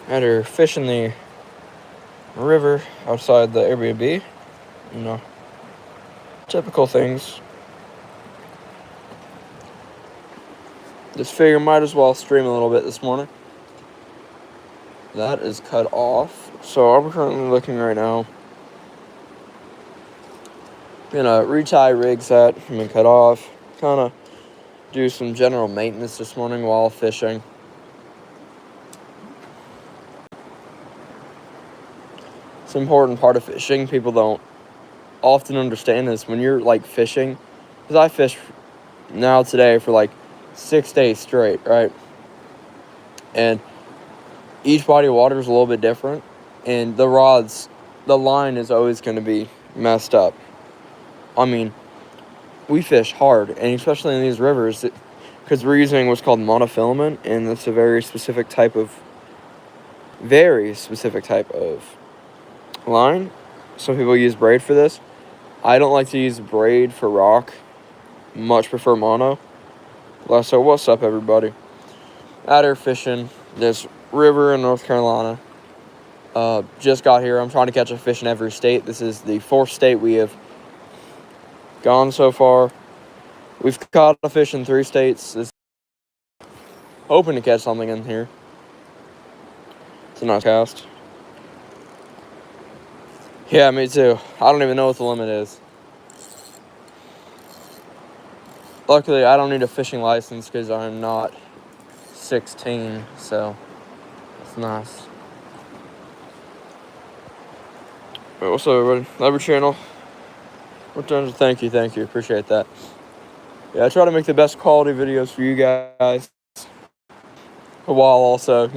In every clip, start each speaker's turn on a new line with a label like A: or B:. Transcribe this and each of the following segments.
A: Out here fishing the river outside the Airbnb. You know, typical things. Just figure might as well stream a little bit this morning. That is cut off. So I'm currently looking right now. Gonna retie rigs that have been cut off. Kind of do some general maintenance this morning while fishing. It's an important part of fishing. People don't often understand this when you're like fishing. Because I fish now today for like 6 days straight, right? And each body of water is a little bit different. And the line is always going to be messed up. I mean, we fish hard, and especially in these rivers, because we're using what's called monofilament, and that's a very specific type of line. Some people use braid for this. I don't like to use braid for rock. Much prefer mono. So what's up, everybody? Out here fishing this river in North Carolina. Just got here. I'm trying to catch a fish in every state. This is the 4th state we have gone so far. We've caught a fish in 3 states. Hoping to catch something in here. It's a nice cast. Yeah, me too. I don't even know what the limit is. Luckily, I don't need a fishing license because I'm not 16, so it's nice. Wait, what's up, everybody? Love your channel. Thank you. Appreciate that. Yeah, I try to make the best quality videos for you guys, while also,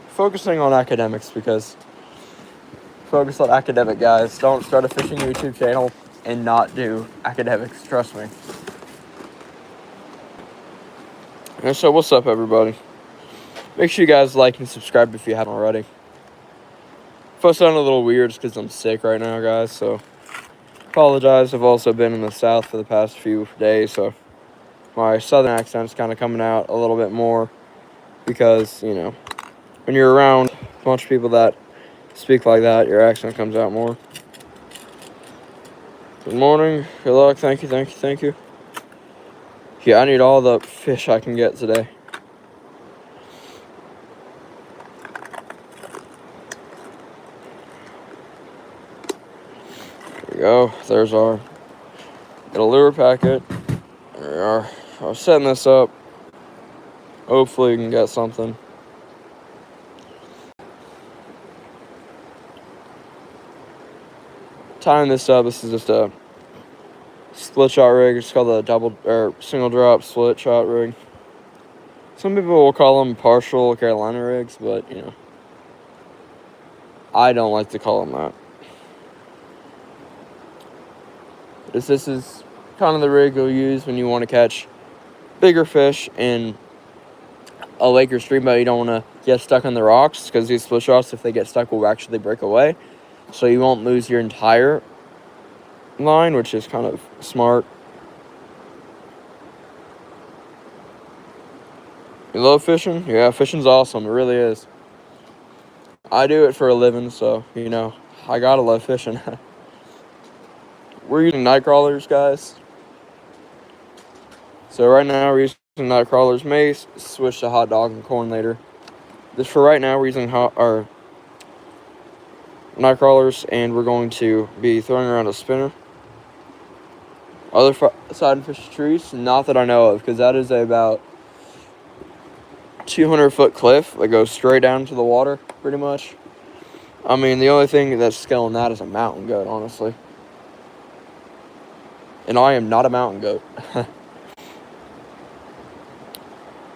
A: focusing on academics, because focus on academic guys. Don't start a fishing YouTube channel and not do academics, trust me. And so what's up, everybody? Make sure you guys like and subscribe if you haven't already. If I sound a little weird, it's because I'm sick right now, guys, so apologize. I've also been in the South for the past few days, so my southern accent's kind of coming out a little bit more because, when you're around a bunch of people that speak like that, your accent comes out more. Good morning. Good luck. Thank you. Yeah, I need all the fish I can get today. There we go. There's our little lure packet. There we are. I was setting this up. Hopefully we can get something. Tying this up, this is just a split shot rig. It's called a single drop split shot rig. Some people will call them partial Carolina rigs, but I don't like to call them that. This is kind of the rig you'll use when you want to catch bigger fish in a lake or stream, but you don't want to get stuck on the rocks, because these split shots, if they get stuck, will actually break away. So you won't lose your entire line, which is kind of smart. You love fishing? Yeah, fishing's awesome. It really is. I do it for a living, so, I gotta love fishing. We're using night crawlers, guys. So right now we're using night crawlers. May switch to hot dog and corn later. Just for right now, we're using our night crawlers, and we're going to be throwing around a spinner. Other side and fish trees, not that I know of, because that is about 200-foot cliff that goes straight down to the water, pretty much. I mean, the only thing that's scaling that is a mountain goat, honestly. And I am not a mountain goat.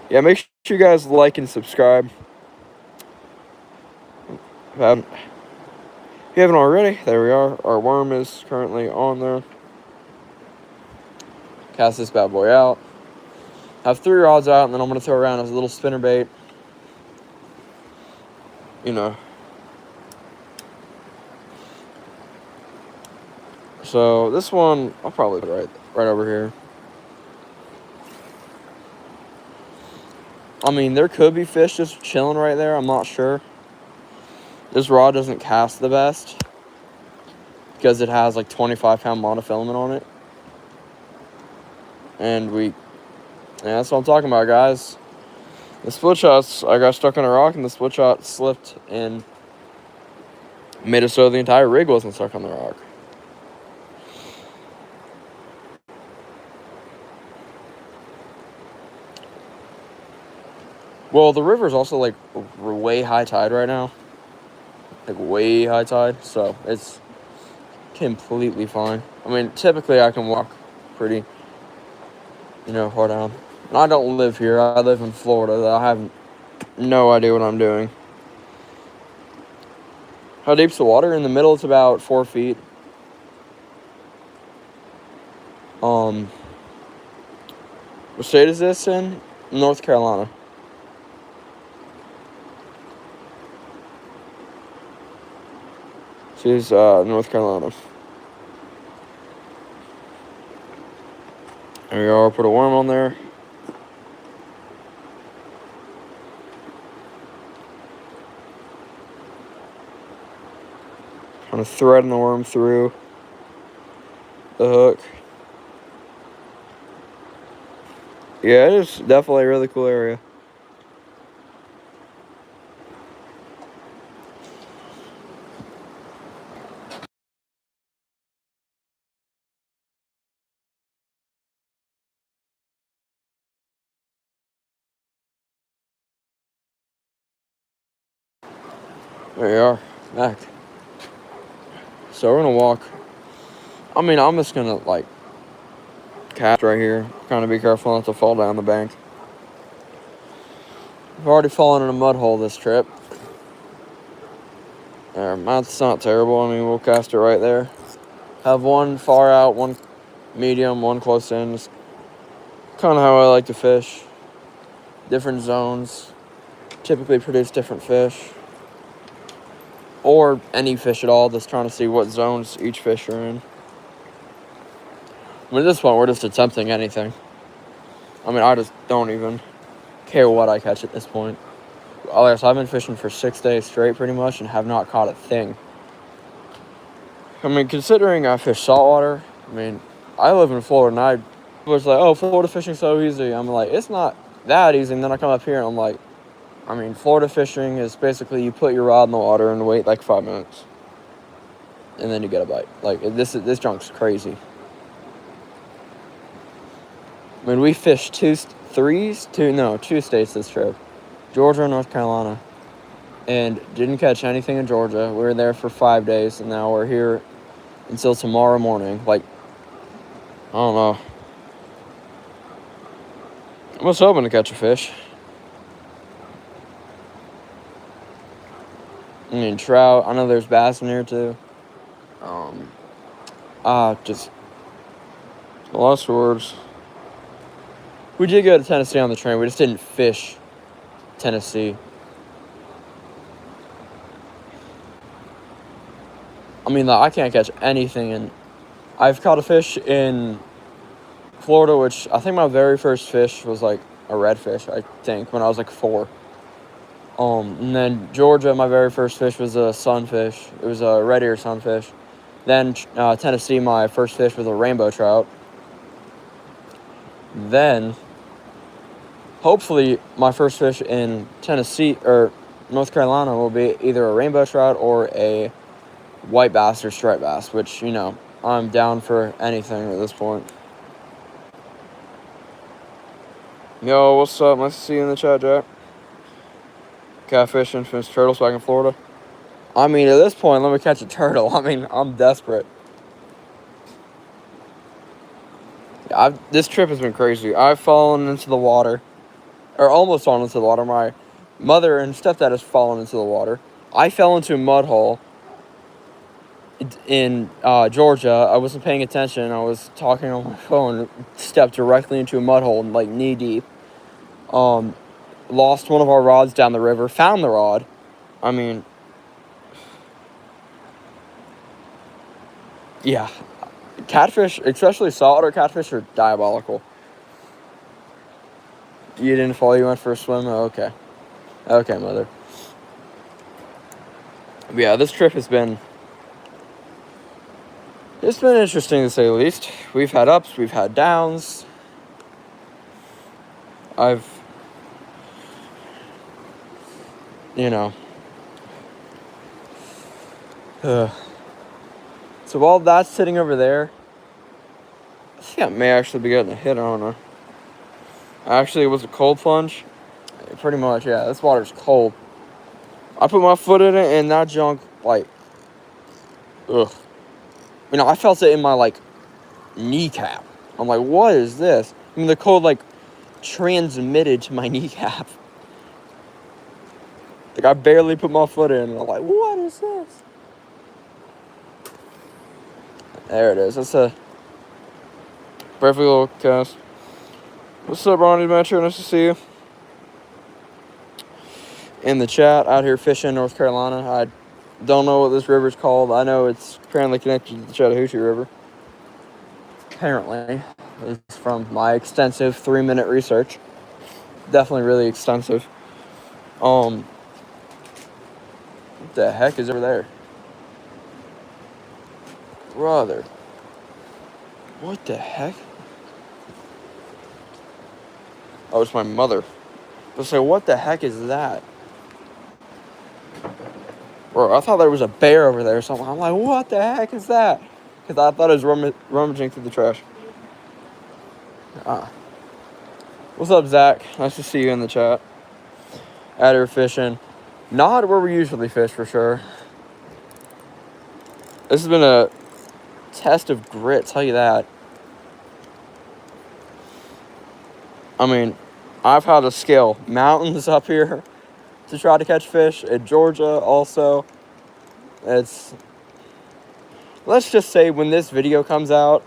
A: Yeah, make sure you guys like and subscribe. If you haven't already, there we are. Our worm is currently on there. Cast this bad boy out. I have 3 rods out, and then I'm going to throw around a little spinner bait. So this one, I'll probably put right over here. I mean, there could be fish just chilling right there. I'm not sure. This rod doesn't cast the best because it has like 25-pound monofilament on it. And that's what I'm talking about, guys. The split shots, I got stuck on a rock and the split shot slipped and made it so the entire rig wasn't stuck on the rock. Well, the river's also like way high tide right now. Like way high tide, so it's completely fine. I mean, typically I can walk pretty, far down. And I don't live here. I live in Florida. I have no idea what I'm doing. How deep's the water? In the middle, it's about 4 feet. What state is this in? North Carolina. She's North Carolina. There we are. Put a worm on there. Kind of threading the worm through the hook. Yeah, it is definitely a really cool area. There you are, back. So we're gonna walk. I mean, I'm just gonna like cast right here. Kind of be careful not to fall down the bank. I've already fallen in a mud hole this trip. There, that's not terrible. I mean, we'll cast it right there. Have one far out, one medium, one close in. It's kind of how I like to fish. Different zones typically produce different fish. Or any fish at all, just trying to see what zones each fish are in. I mean, at this point, we're just attempting anything. I mean, I just don't even care what I catch at this point. Like, so I've been fishing for 6 days straight, pretty much, and have not caught a thing. I mean, considering I fish saltwater, I mean, I live in Florida, and I was like, oh, Florida fishing's so easy. I'm like, it's not that easy. And then I come up here, and I'm like, I mean, Florida fishing is basically you put your rod in the water and wait like 5 minutes. And then you get a bite. Like, this junk's crazy. I mean, we fished two states this trip. Georgia and North Carolina. And didn't catch anything in Georgia. We were there for 5 days, and now we're here until tomorrow morning. Like, I don't know. I was hoping to catch a fish. I mean, trout. I know there's bass in here, too. Just lost words. We did go to Tennessee on the train. We just didn't fish Tennessee. I mean, I can't catch anything. And I've caught a fish in Florida, which I think my very first fish was like a redfish, I think, when I was like 4. And then Georgia, my very first fish was a sunfish. It was a red ear sunfish. Then Tennessee, my first fish was a rainbow trout. Then, hopefully, my first fish in Tennessee or North Carolina will be either a rainbow trout or a white bass or striped bass, which, I'm down for anything at this point. Yo, what's up? Nice to see you in the chat, Jack. Catfishing, fish turtles back in Florida. I mean, at this point, let me catch a turtle. I mean, I'm desperate. This trip has been crazy. I've fallen into the water, or almost fallen into the water. My mother and stepdad has fallen into the water. I fell into a mud hole in Georgia. I wasn't paying attention. I was talking on my phone, stepped directly into a mud hole, like knee deep. Lost one of our rods down the river. Found the rod. I mean, yeah. Catfish, especially saltwater catfish, are diabolical. You didn't fall, you went for a swim? Oh, okay. Okay, mother. But yeah, this trip has been... It's been interesting to say the least. We've had ups, we've had downs. You know. So while that's sitting over there, I think I may actually be getting a hit, I don't know. Actually, it was a cold plunge. Pretty much, yeah. This water's cold. I put my foot in it, and that junk, like, ugh. You know, I felt it in my, like, kneecap. I'm like, what is this? I mean, the cold, like, transmitted to my kneecap. Like, I barely put my foot in, and I'm like, what is this? There it is. That's a perfect little cast. What's up, Ronnie Metro? Nice to see you. In the chat, out here fishing in North Carolina. I don't know what this river's called. I know it's apparently connected to the Chattahoochee River. Apparently. It's from my extensive 3-minute research. Definitely really extensive. What the heck is over there? Brother. What the heck? Oh, it's my mother. Let's say, what the heck is that? Bro, I thought there was a bear over there or something. I'm like, what the heck is that? Because I thought it was rummaging through the trash. What's up, Zach? Nice to see you in the chat. Out here fishing. Not where we usually fish, for sure. This has been a test of grit, tell you that. I mean, I've had to scale mountains up here to try to catch fish. In Georgia, also. Let's just say when this video comes out,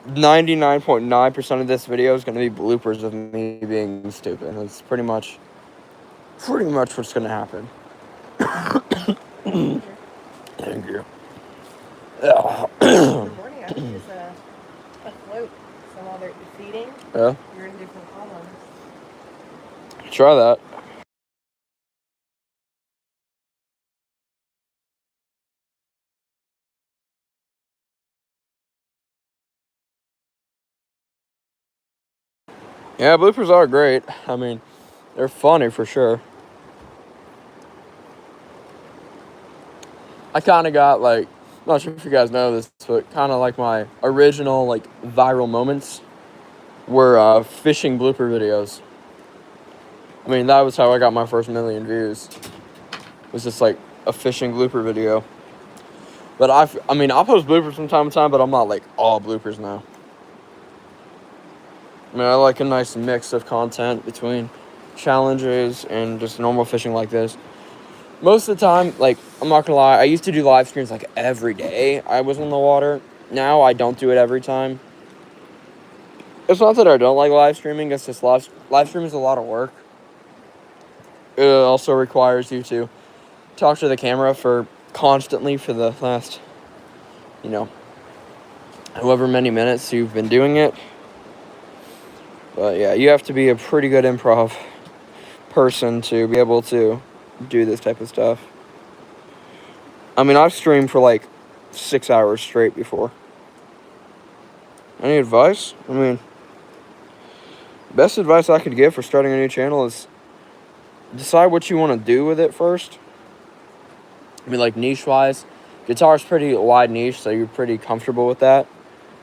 A: 99.9% of this video is going to be bloopers of me being stupid. That's pretty much what's going to happen. Thank you.
B: Good morning. I think it's a float. So while they're feeding,
A: Yeah.
B: you're in different columns.
A: Try that. Yeah, bloopers are great. I mean, they're funny for sure. I kind of got, like, I'm not sure if you guys know this, but kind of like my original, like, viral moments were fishing blooper videos. I mean, that was how I got my first 1 million views. It was just, like, a fishing blooper video. But I'll post bloopers from time to time, but I'm not, like, all bloopers now. I mean, I like a nice mix of content between challenges and just normal fishing like this. Most of the time, like, I'm not gonna lie, I used to do live streams, like, every day I was in the water. Now I don't do it every time. It's not that I don't like live streaming, it's just live streaming is a lot of work. It also requires you to talk to the camera constantly for the last, however many minutes you've been doing it. But yeah, you have to be a pretty good improv person to be able to do this type of stuff. I mean, I've streamed for like 6 hours straight before. Any advice? I mean, best advice I could give for starting a new channel is decide what you want to do with it first. I mean, like, niche-wise, guitar's pretty wide niche, so you're pretty comfortable with that.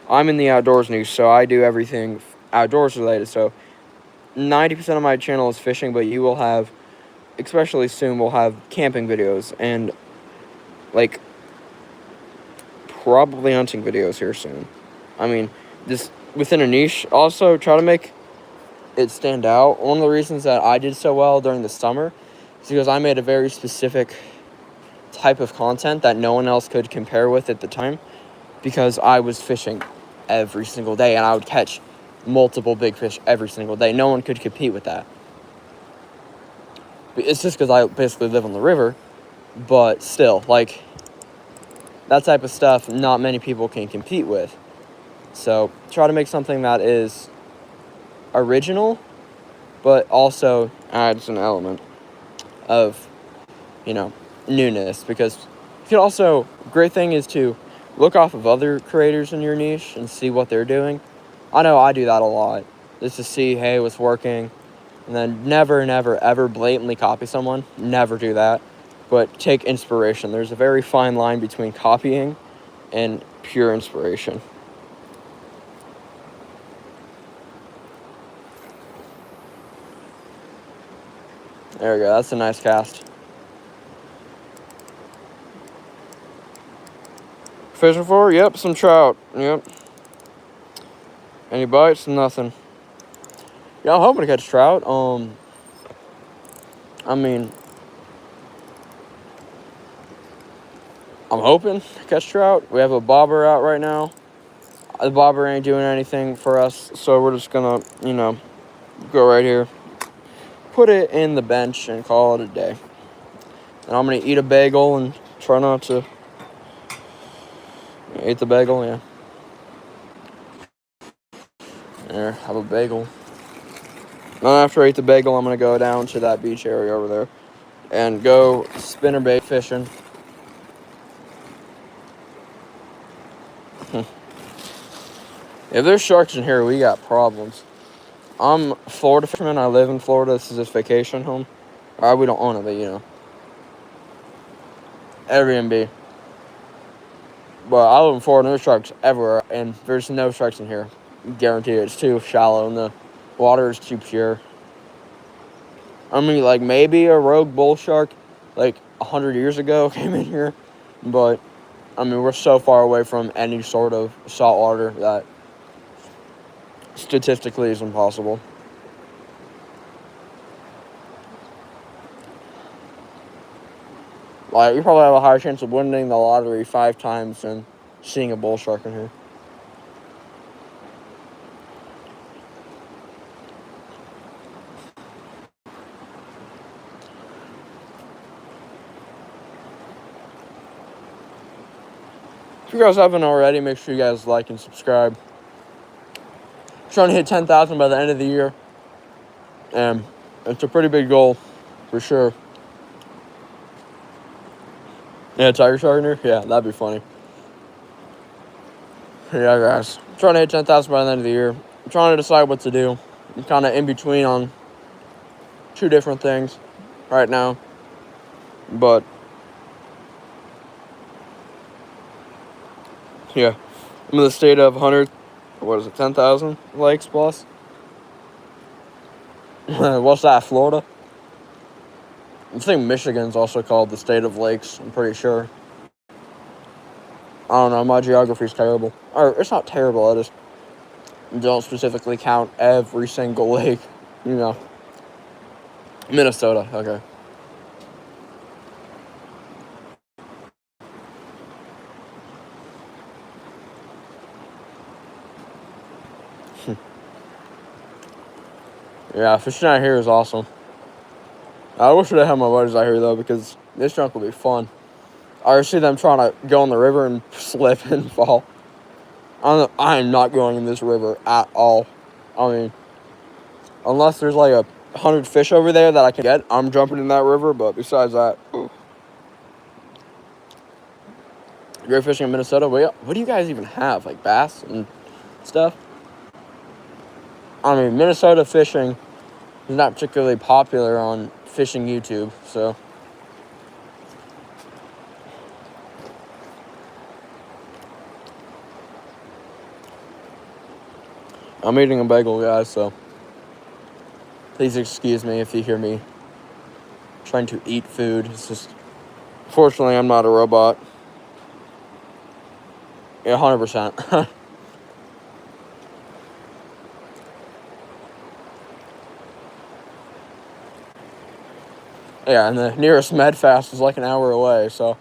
A: I'm in the outdoors niche, so I do everything outdoors related. So 90% of my channel is fishing, but you will have, especially soon, we'll have camping videos and, like, probably hunting videos here soon. I mean, just within a niche. Also, try to make it stand out. One of the reasons that I did so well during the summer is because I made a very specific type of content that no one else could compare with at the time, because I was fishing every single day and I would catch multiple big fish every single day. No one could compete with that. It's just because I basically live on the river, but still, like, that type of stuff not many people can compete with. So try to make something that is original but also adds an element of, newness, because you can also, great thing is to look off of other creators in your niche and see what they're doing. I know I do that a lot, just to see, hey, what's working, and then never, ever blatantly copy someone. Never do that, but take inspiration. There's a very fine line between copying and pure inspiration. There we go. That's a nice cast. Fishing for? Yep, some trout. Yep. Any bites? Nothing. Yeah, I'm hoping to catch trout. I mean, I'm hoping to catch trout. We have a bobber out right now. The bobber ain't doing anything for us, so we're just gonna, go right here, put it in the bench, and call it a day. And I'm gonna eat a bagel and try not to eat the bagel. Yeah. There, have a bagel. Now after I eat the bagel, I'm gonna go down to that beach area over there and go spinnerbait fishing. If there's sharks in here, we got problems. I'm a Florida fisherman. I live in Florida. This is this vacation home. We don't own it, but Airbnb. But I live in Florida. There's sharks everywhere, and there's no sharks in here. Guaranteed. It's too shallow, and the water is too pure. I mean, like, maybe a rogue bull shark, like 100 years ago, came in here, but I mean, we're so far away from any sort of salt water that statistically is impossible. Like, you probably have a higher chance of winning the lottery 5 times than seeing a bull shark in here. If you guys haven't already, make sure you guys like and subscribe. Trying to hit 10,000 by the end of the year. And it's a pretty big goal, for sure. Yeah, tiger shark in here? Yeah, that'd be funny. Yeah, guys. I'm trying to hit 10,000 by the end of the year. I'm trying to decide what to do. I'm kind of in between on 2 different things right now. But yeah, I'm in the state of 10,000 lakes plus. What's that, Florida? I think Michigan's also called the state of lakes, I'm pretty sure. I don't know, my geography's terrible. Or, it's not terrible, I just don't specifically count every single lake, Minnesota, okay. Yeah, fishing out here is awesome. I wish I had my buddies out here, though, because this junk will be fun. I see them trying to go in the river and slip and fall. I am not going in this river at all. I mean, unless there's like 100 fish over there that I can get, I'm jumping in that river, but besides that, great fishing in Minnesota. What do you guys even have? Like bass and stuff? I mean, Minnesota fishing is not particularly popular on fishing YouTube, so. I'm eating a bagel, guys, so please excuse me if you hear me trying to eat food. It's just, fortunately, I'm not a robot. Yeah, 100%. Yeah, and the nearest MedFast is like an hour away, so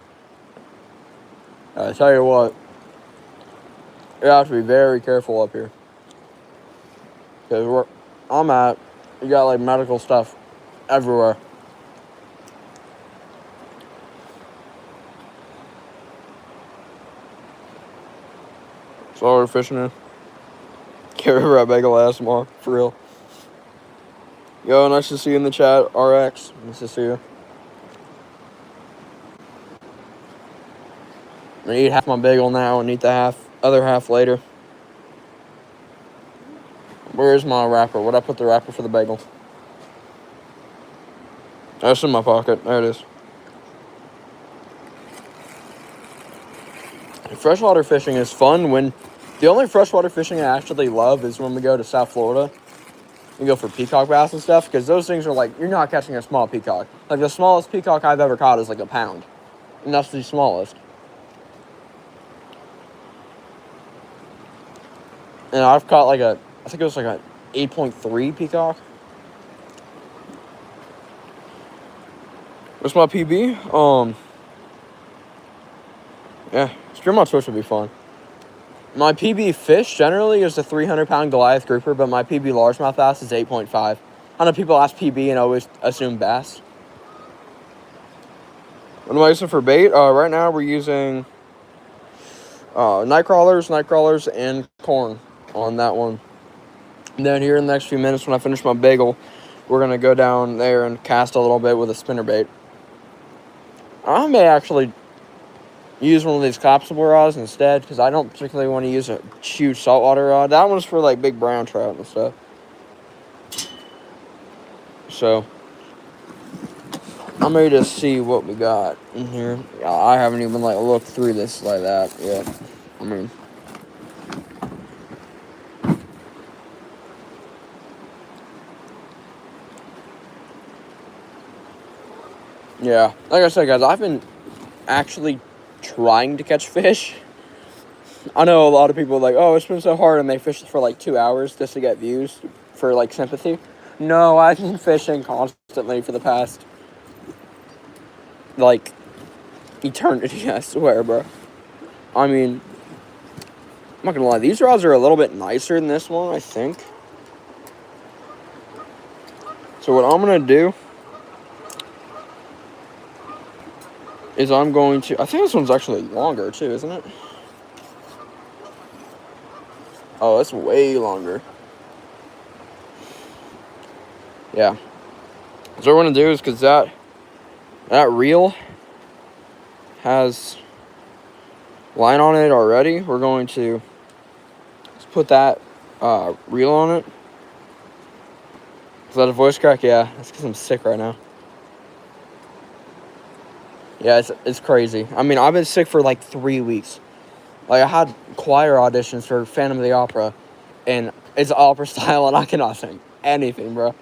A: I tell you what, you have to be very careful up here. Because where I'm at, you got like medical stuff everywhere. So we're fishing in. Can't remember that bagel ass more, for real. Yo, nice to see you in the chat, RX. Nice to see you. I'm gonna eat half my bagel now and eat the other half later. Where's my wrapper? Where'd I put the wrapper for the bagel? Oh, it's in my pocket. There it is. Freshwater fishing is fun when... The only freshwater fishing I actually love is when we go to South Florida. We go for peacock bass and stuff, because those things are like, you're not catching a small peacock. Like, the smallest peacock I've ever caught is like a pound. And that's the smallest. And I've caught like I think it was like a 8.3 peacock. What's my PB? Yeah, stream on Twitch would be fun. My PB fish generally is a 300-pound Goliath grouper, but my PB largemouth bass is 8.5. I know people ask PB and always assume bass. What am I using for bait? Right now we're using night crawlers, and corn on that one. And then here in the next few minutes when I finish my bagel, we're going to go down there and cast a little bit with a spinnerbait. I may actually use one of these collapsible rods instead, because I don't particularly want to use a huge saltwater rod. That one's for like big brown trout and stuff. So I'm ready to see what we got in here. I haven't even like looked through this like that yet. I mean, yeah, like I said, guys, I've been actually trying to catch fish. I know a lot of people are like, oh, it's been so hard, and they fish for like 2 hours just to get views for like sympathy. No, I've been fishing constantly for the past like eternity, I swear, bro. I mean, I'm not gonna lie, these rods are a little bit nicer than this one, I think. So what I'm gonna do is I'm going to... I think this one's actually longer, too, isn't it? Oh, it's way longer. Yeah. So what we're going to do is, because that reel has line on it already, we're going to just put that reel on it. Is that a voice crack? Yeah, that's because I'm sick right now. Yeah, it's crazy. I mean, I've been sick for like 3 weeks. Like, I had choir auditions for Phantom of the Opera, and it's opera style, and I cannot sing anything, bro.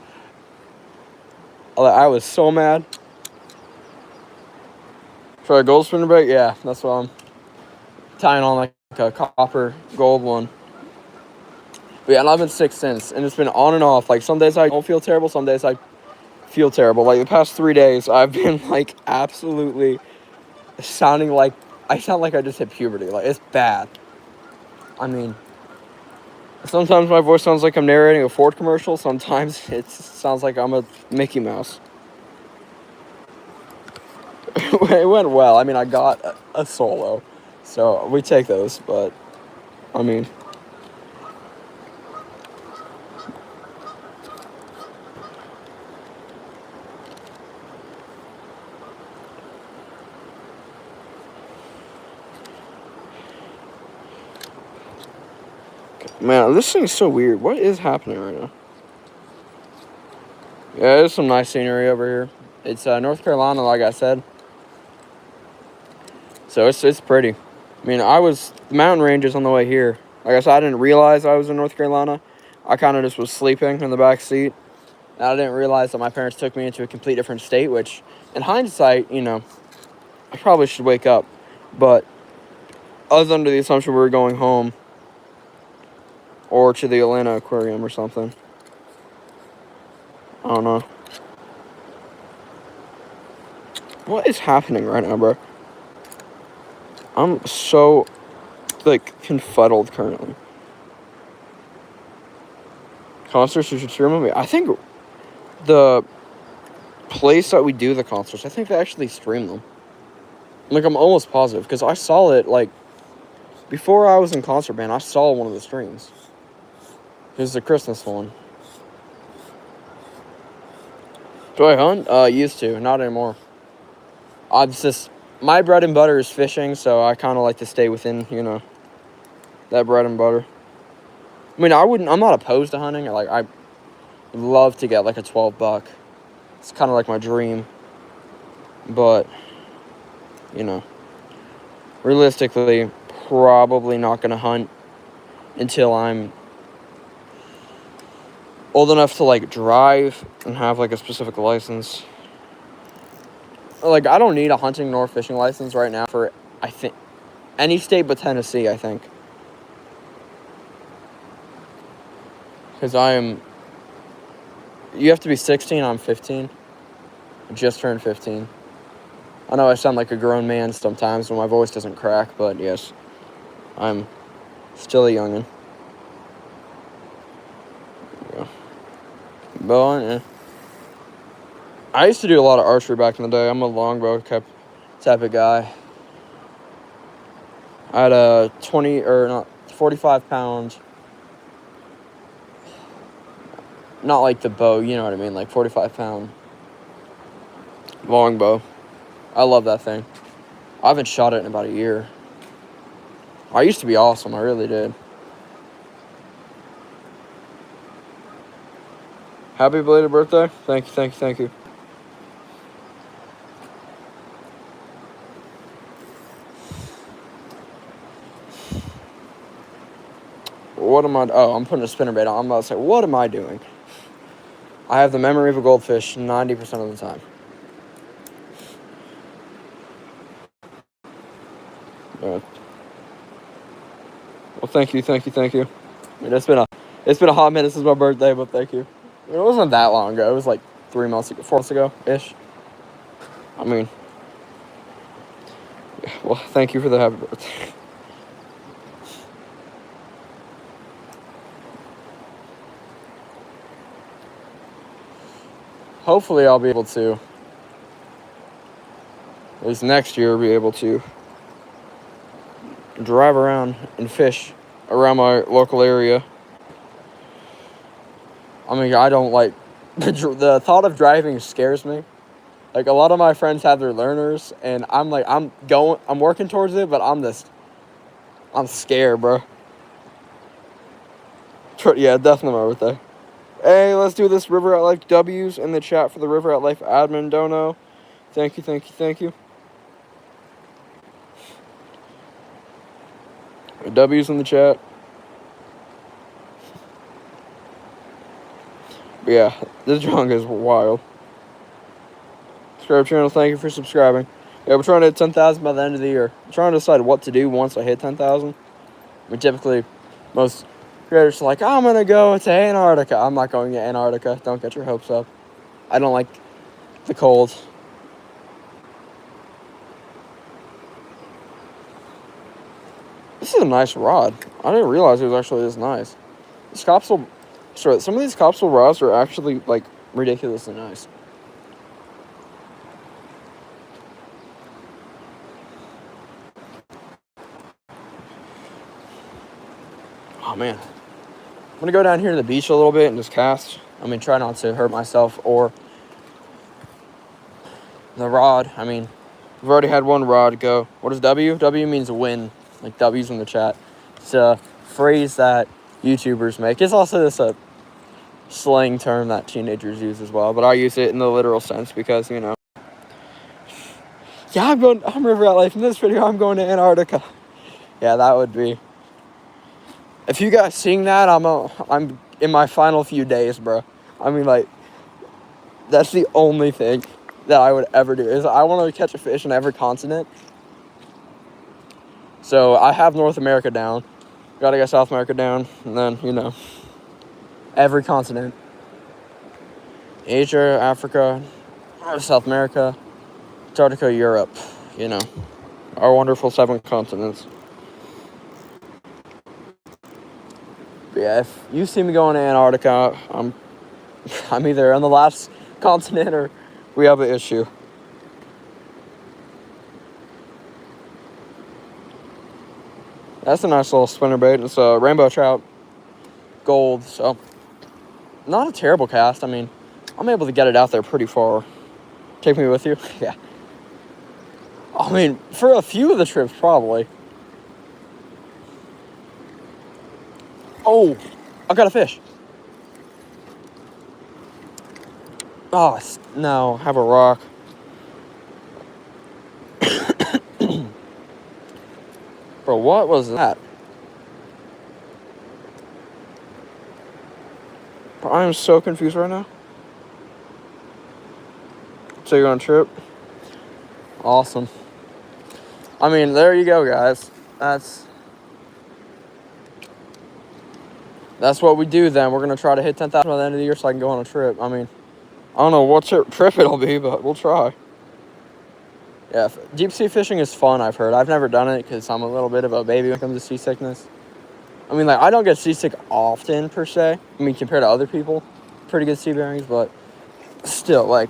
A: I was so mad. For a gold spinnerbait, yeah, that's what I'm tying on, like a copper gold one. But yeah, and I've been sick since, and it's been on and off. Like, some days I don't feel terrible, some days I feel terrible. Like, the past 3 days, I've been, like, absolutely sounding like... I sound like I just hit puberty. Like, it's bad. I mean, sometimes my voice sounds like I'm narrating a Ford commercial. Sometimes it sounds like I'm a Mickey Mouse. It went well. I mean, I got a solo. So, we take those, but... I mean... Man, this thing's so weird. What is happening right now? Yeah, there's some nice scenery over here. It's North Carolina, like I said. So it's pretty. I mean, the mountain ranges on the way here. Like I said, I didn't realize I was in North Carolina. I kind of just was sleeping in the back seat. And I didn't realize that my parents took me into a complete different state, which, in hindsight, you know, I probably should wake up. But I was under the assumption we were going home. Or to the Atlanta Aquarium or something. I don't know. What is happening right now, bro? I'm so, like, confuddled currently. Concerts, you should stream them. I think the place that we do the concerts, I think they actually stream them. Like, I'm almost positive, because I saw it, like, before I was in concert band, I saw one of the streams. It was the Christmas one. Do I hunt? Used to, not anymore. I'm just my bread and butter is fishing, so I kind of like to stay within, that bread and butter. I mean, I'm not opposed to hunting. Like, I love to get like a 12 buck. It's kind of like my dream. But, realistically, probably not going to hunt until I'm old enough to like drive and have like a specific license. Like, I don't need a hunting nor fishing license right now for, I think, any state but Tennessee, I think. Because you have to be 16, I'm 15. I just turned 15. I know I sound like a grown man sometimes when my voice doesn't crack, but yes, I'm still a youngin'. Yeah. But, yeah. I used to do a lot of archery back in the day. I'm a longbow type of guy. I had a 45 pound, not like the bow, you know what I mean, like 45 pound longbow. I love that thing. I haven't shot it in about a year. I used to be awesome, I really did. Happy belated birthday. Thank you. What am I... Oh, I'm putting a spinnerbait on. I'm about to say, what am I doing? I have the memory of a goldfish 90% of the time. Well, thank you. I mean, it's been a hot minute since my birthday, but thank you. I mean, it wasn't that long ago. It was like 4 months ago-ish. I mean... Yeah, well, thank you for the happy birthday. Hopefully I'll be able to, at least next year, be able to drive around and fish around my local area. I mean, I don't like... The thought of driving scares me. Like, a lot of my friends have their learners, and I'm like, I'm working towards it, but I'm scared, bro. Yeah, definitely my birthday. Hey, let's do this River at Life W's in the chat for the River at Life admin dono. Thank you. W's in the chat. But yeah, this junk is wild. Subscribe channel, thank you for subscribing. Yeah, we're trying to hit 10,000 by the end of the year. I'm trying to decide what to do once I hit 10,000. I mean, typically, most creators are like, I'm going to go to Antarctica. I'm not going to Antarctica. Don't get your hopes up. I don't like the cold. This is a nice rod. I didn't realize it was actually this nice. Some of these Copsol rods are actually, like, ridiculously nice. Oh, man. I'm going to go down here to the beach a little bit and just cast. I mean, try not to hurt myself or the rod. I mean, we've already had one rod go. What is W? W means win. Like, W's in the chat. It's a phrase that YouTubers make. It's also just a slang term that teenagers use as well. But I use it in the literal sense because, Yeah, I'm River at Life. In this video, I'm going to Antarctica. Yeah, that would be... If you guys seeing that, I'm in my final few days, bro. I mean, like, that's the only thing that I would ever do, is I want to catch a fish in every continent. So I have North America down. Gotta get South America down. And then, every continent. Asia, Africa, South America, Antarctica, Europe. Our wonderful 7 continents. But yeah, if you see me going to Antarctica, I'm either on the last continent or we have an issue. That's a nice little spinnerbait. It's a rainbow trout, gold, so not a terrible cast. I mean, I'm able to get it out there pretty far. Take me with you? Yeah. I mean, for a few of the trips, probably. Oh, I got a fish. Oh, no, have a rock. Bro, what was that? Bro, I am so confused right now. So you're on a trip? Awesome. I mean, there you go, guys. That's what we do then. We're going to try to hit 10,000 by the end of the year so I can go on a trip. I mean, I don't know what trip it'll be, but we'll try. Yeah, deep sea fishing is fun, I've heard. I've never done it because I'm a little bit of a baby when it comes to seasickness. I mean, like, I don't get seasick often, per se. I mean, compared to other people. Pretty good sea bearings, but still, like,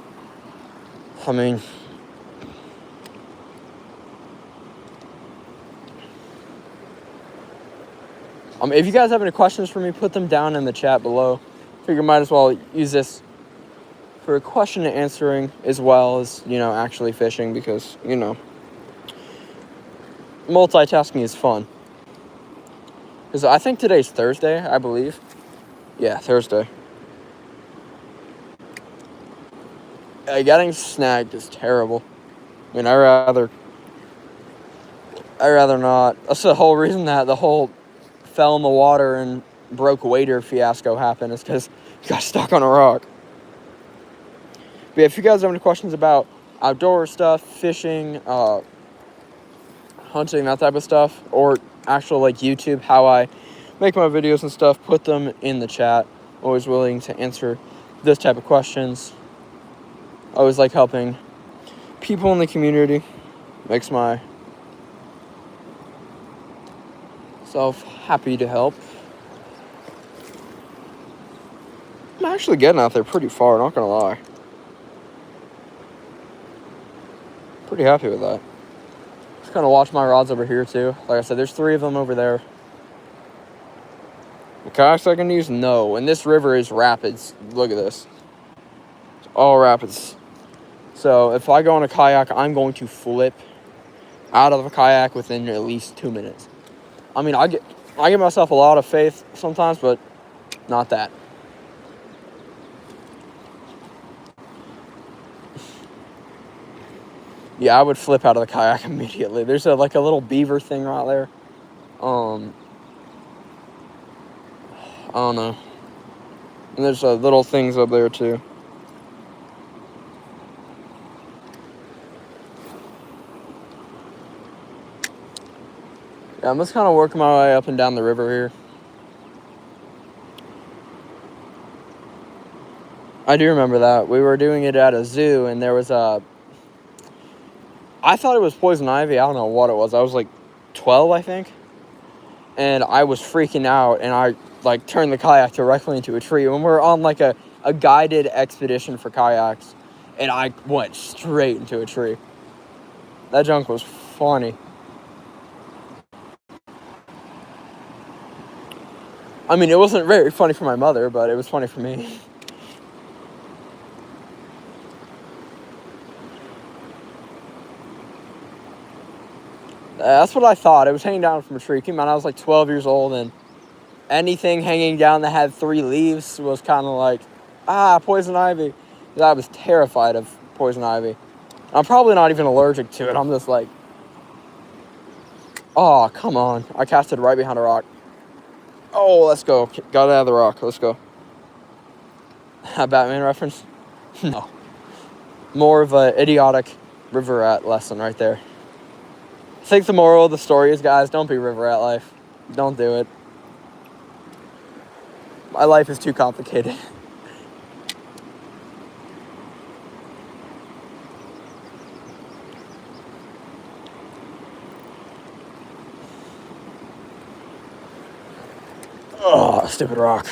A: I mean... if you guys have any questions for me, put them down in the chat below. Figure might as well use this for question and answering as well as, actually fishing because, multitasking is fun. Because I think today's Thursday, I believe. Yeah, Thursday. Getting snagged is terrible. I mean, I'd rather not. That's the whole reason that the whole fell in the water and broke wader fiasco happened is because you got stuck on a rock. But yeah, if you guys have any questions about outdoor stuff, fishing, hunting, that type of stuff, or actual like YouTube, how I make my videos and stuff, put them in the chat. Always willing to answer this type of questions. Always like helping people in the community. Makes my self happy to help. I'm actually getting out there pretty far, not gonna lie. Pretty happy with that. Just kind of watch my rods over here too. Like I said, there's 3 of them over there. The kayaks I can use? No. And this river is rapids. Look at this. It's all rapids. So if I go on a kayak, I'm going to flip out of a kayak within at least 2 minutes. I mean, I give myself a lot of faith sometimes, but not that. Yeah, I would flip out of the kayak immediately. There's a little beaver thing right there. I don't know. And there's little things up there too. Yeah, I'm just kind of working my way up and down the river here. I do remember that. We were doing it at a zoo, and there was I thought it was poison ivy. I don't know what it was. I was like 12, I think. And I was freaking out, and I turned the kayak directly into a tree. When we were on like a guided expedition for kayaks, and I went straight into a tree. That junk was funny. I mean, it wasn't very funny for my mother, but it was funny for me. That's what I thought. It was hanging down from a tree. Came out, I was like 12 years old, and anything hanging down that had 3 leaves was kind of like, poison ivy. I was terrified of poison ivy. I'm probably not even allergic to it. I'm just like, oh, come on. I cast it right behind a rock. Oh, let's go. Got it out of the rock. Let's go. A Batman reference? No. More of an idiotic river rat lesson right there. I think the moral of the story is, guys, don't be river rat life. Don't do it. My life is too complicated. Oh, stupid rock.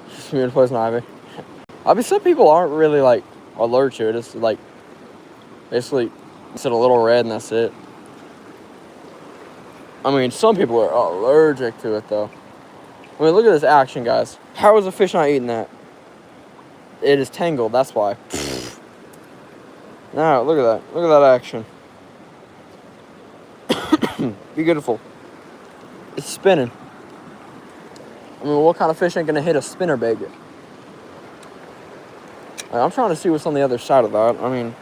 A: Just me and poison ivy. I mean, some people aren't really, allergic to it. It's, basically, it's a little red and that's it. I mean, some people are allergic to it, though. I mean, look at this action, guys. How is a fish not eating that? It is tangled, that's why. Now, look at that. Look at that action. Be beautiful. It's spinning. I mean, what kind of fish ain't gonna hit a spinner bait? I'm trying to see what's on the other side of that. I mean,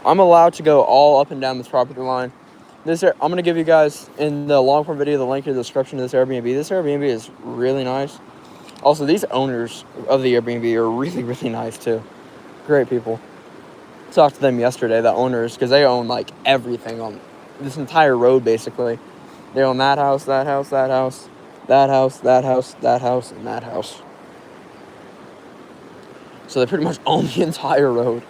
A: I'm allowed to go all up and down this property line. I'm going to give you guys in the long form video the link in the description to this Airbnb. This Airbnb is really nice. Also, these owners of the Airbnb are really, really nice too. Great people. Talked to them yesterday, the owners, because they own like everything on this entire road basically. They own that house, that house, that house, that house, that house, that house, and that house. So they pretty much own the entire road.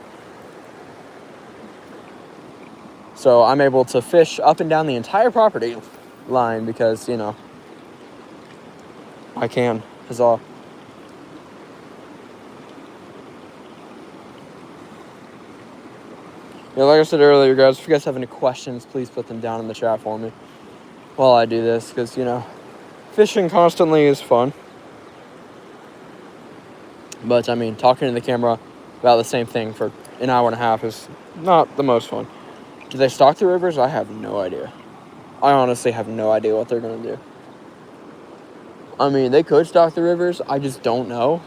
A: So I'm able to fish up and down the entire property line because, you know, I can. Huzzah. Yeah, like I said earlier, guys, if you guys have any questions, please put them down in the chat for me while I do this because, you know, fishing constantly is fun. But, I mean, talking to the camera about the same thing for an hour and a half is not the most fun. Do they stock the rivers? I have no idea. I honestly have no idea what they're going to do. I mean, they could stock the rivers. I just don't know.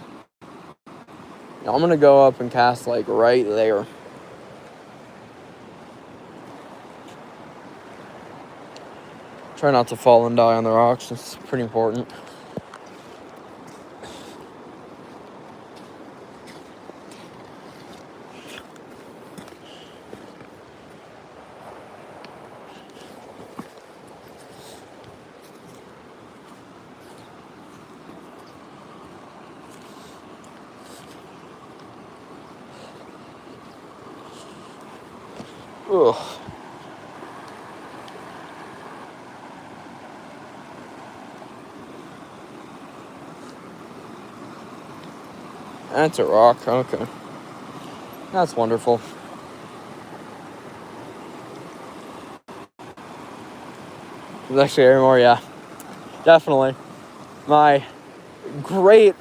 A: I'm going to go up and cast, like, right there. Try not to fall and die on the rocks. It's pretty important. Ugh. That's a rock. Okay. That's wonderful. There's actually any more, yeah. Definitely. My great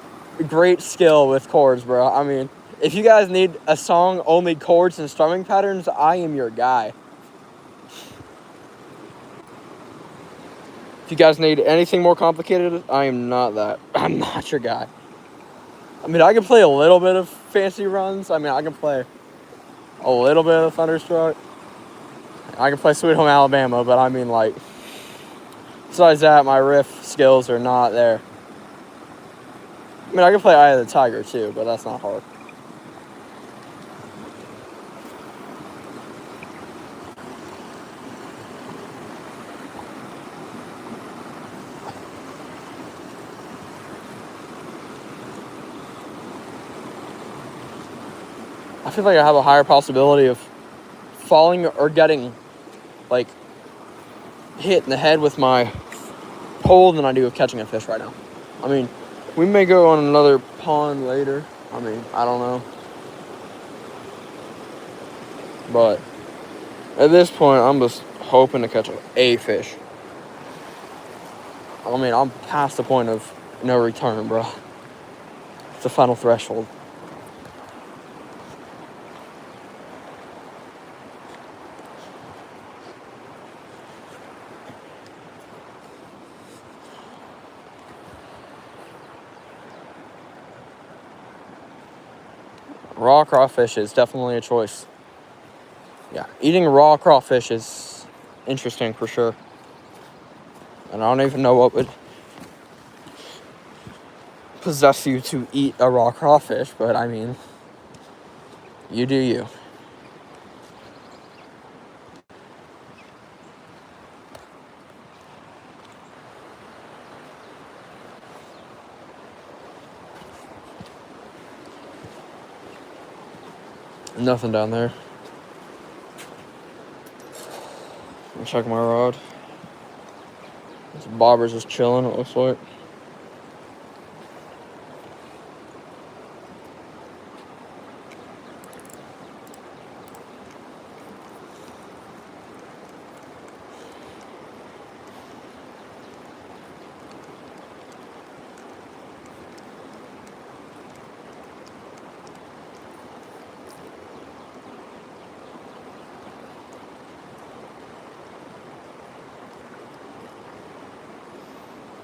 A: skill with chords, bro. I mean, if you guys need a song only chords and strumming patterns, I am your guy. If you guys need anything more complicated, I am not that. I'm not your guy. I mean, I can play a little bit of fancy runs. I mean, I can play a little bit of Thunderstruck. I can play Sweet Home Alabama, but I mean, like, besides that, my riff skills are not there. I mean, I can play Eye of the Tiger, too, but that's not hard. I feel like I have a higher possibility of falling or getting, like, hit in the head with my pole than I do of catching a fish right now. I mean, we may go on another pond later. I mean, I don't know. But at this point, I'm just hoping to catch a fish. I mean, I'm past the point of no return, bro. It's the final threshold. Raw crawfish is definitely a choice. Yeah, eating raw crawfish is interesting for sure. And I don't even know what would possess you to eat a raw crawfish, but I mean, you do you. Nothing down there. I'll check my rod. This bobber's just chilling, it looks like.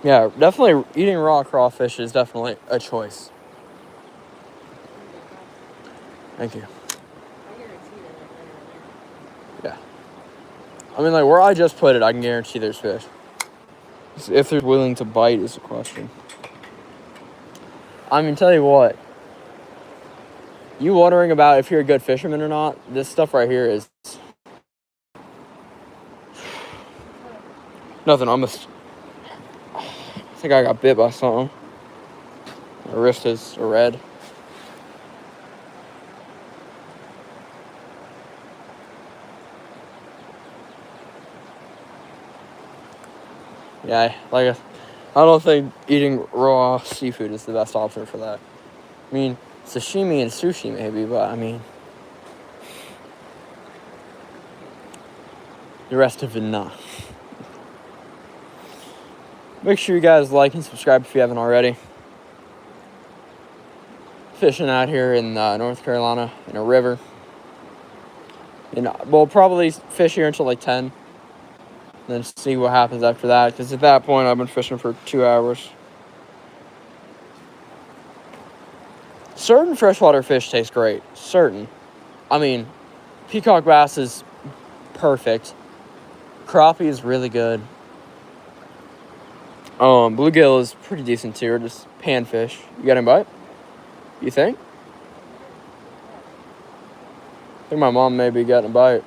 A: Yeah, definitely eating raw crawfish is definitely a choice. Thank you. Yeah. I mean, like, where I just put it, I can guarantee there's fish. If they're willing to bite is the question. I mean, tell you what. You wondering about if you're a good fisherman or not, this stuff right here is... Nothing, I think I got bit by something. My wrist is red. Yeah, I don't think eating raw seafood is the best option for that. I mean, sashimi and sushi maybe, but I mean... The rest of it, nah. Make sure you guys like and subscribe if you haven't already. Fishing out here in North Carolina in a river. And we'll probably fish here until like 10. Then see what happens after that. Because at that point, I've been fishing for 2 hours. Certain freshwater fish taste great. Certain. I mean, peacock bass is perfect. Crappie is really good. Bluegill is pretty decent too. Or just panfish. You got any bite? You think? I think my mom maybe got a bite.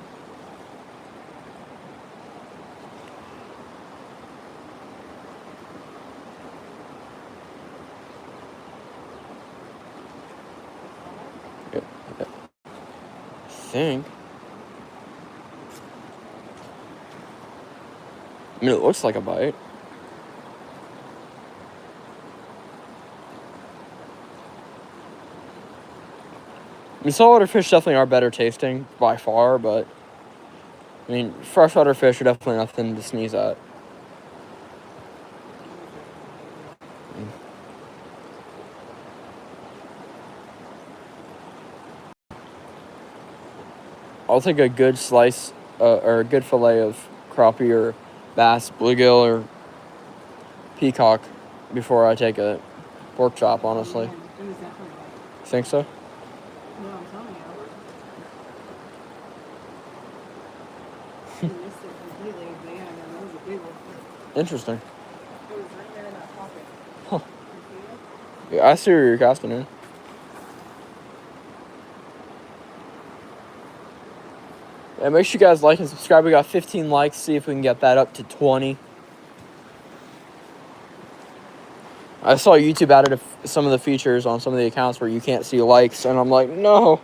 A: Yeah. I think. I mean, it looks like a bite. I mean, saltwater fish definitely are better tasting by far, but I mean, freshwater fish are definitely nothing to sneeze at. I'll take a good slice or a good fillet of crappie or bass, bluegill, or peacock before I take a pork chop, honestly. Think so?
B: No, I'm telling you. You missed it completely, but yeah, no, that was a big one.
A: Interesting.
B: It was right there in that pocket.
A: Huh. Yeah, I see where you're casting in. Yeah, make sure you guys like and subscribe. We got 15 likes. See if we can get that up to 20. I saw YouTube added some of the features on some of the accounts where you can't see likes, and I'm like, no.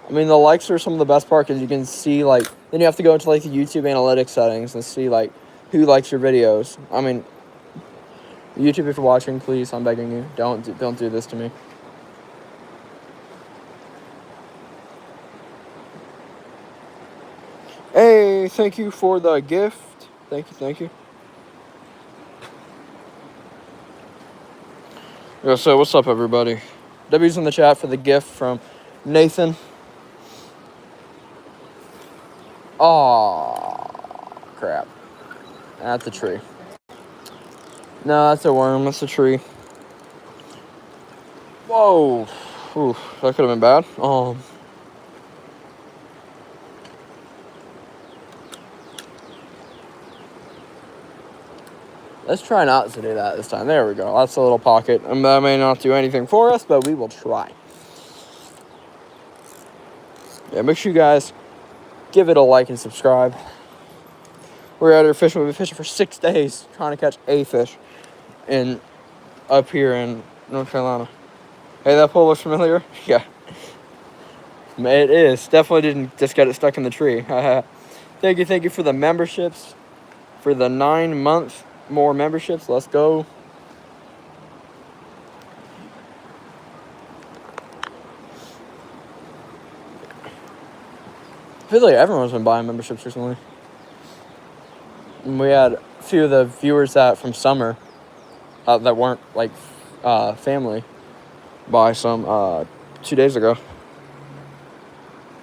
A: I mean, the likes are some of the best part because you can see, like, then you have to go into, like, the YouTube analytics settings and see, like, who likes your videos. I mean, YouTube, if you're watching, please, I'm begging you, don't do this to me. Hey, thank you for the gift. Thank you. Yeah, so what's up, everybody? W's in the chat for the gift from Nathan. Aw, crap. That's a tree. No, that's a worm. That's a tree. Whoa. Ooh, that could have been bad. Let's try not to do that this time. There we go. That's a little pocket. That may not do anything for us, but we will try. Yeah, make sure you guys give it a like and subscribe. We're out here fishing. We've been fishing for 6 days trying to catch a fish up here in North Carolina. Hey, that pole looks familiar? Yeah. It is. Definitely didn't just get it stuck in the tree. Thank you for the memberships. For the 9-month more memberships. Let's go. I feel like everyone's been buying memberships recently. And we had a few of the viewers from summer that weren't like family buy some 2 days ago.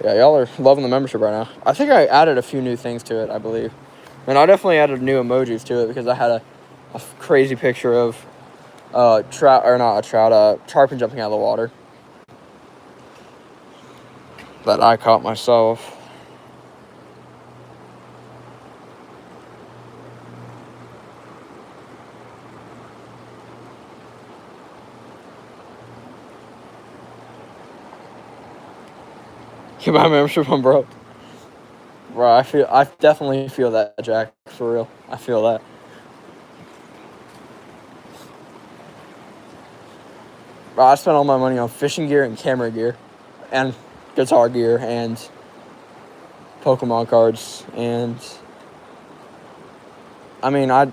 A: Yeah, y'all are loving the membership right now. I think I added a few new things to it, I believe. And I definitely added new emojis to it because I had a crazy picture of trout, or not a trout, tarpon jumping out of the water that I caught myself. Get my membership on, bro. Bro, I definitely feel that, Jack, for real. I feel that. Bro, I spent all my money on fishing gear and camera gear, and guitar gear, and Pokemon cards, and I mean, I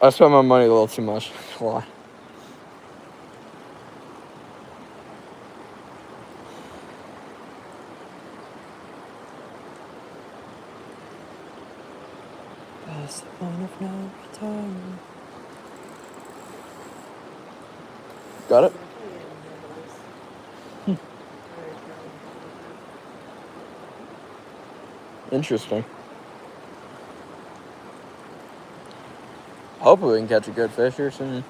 A: spent my money a little too much. Why? That's the point of no return. Got it? Interesting. Hopefully we can catch a good fish here soon.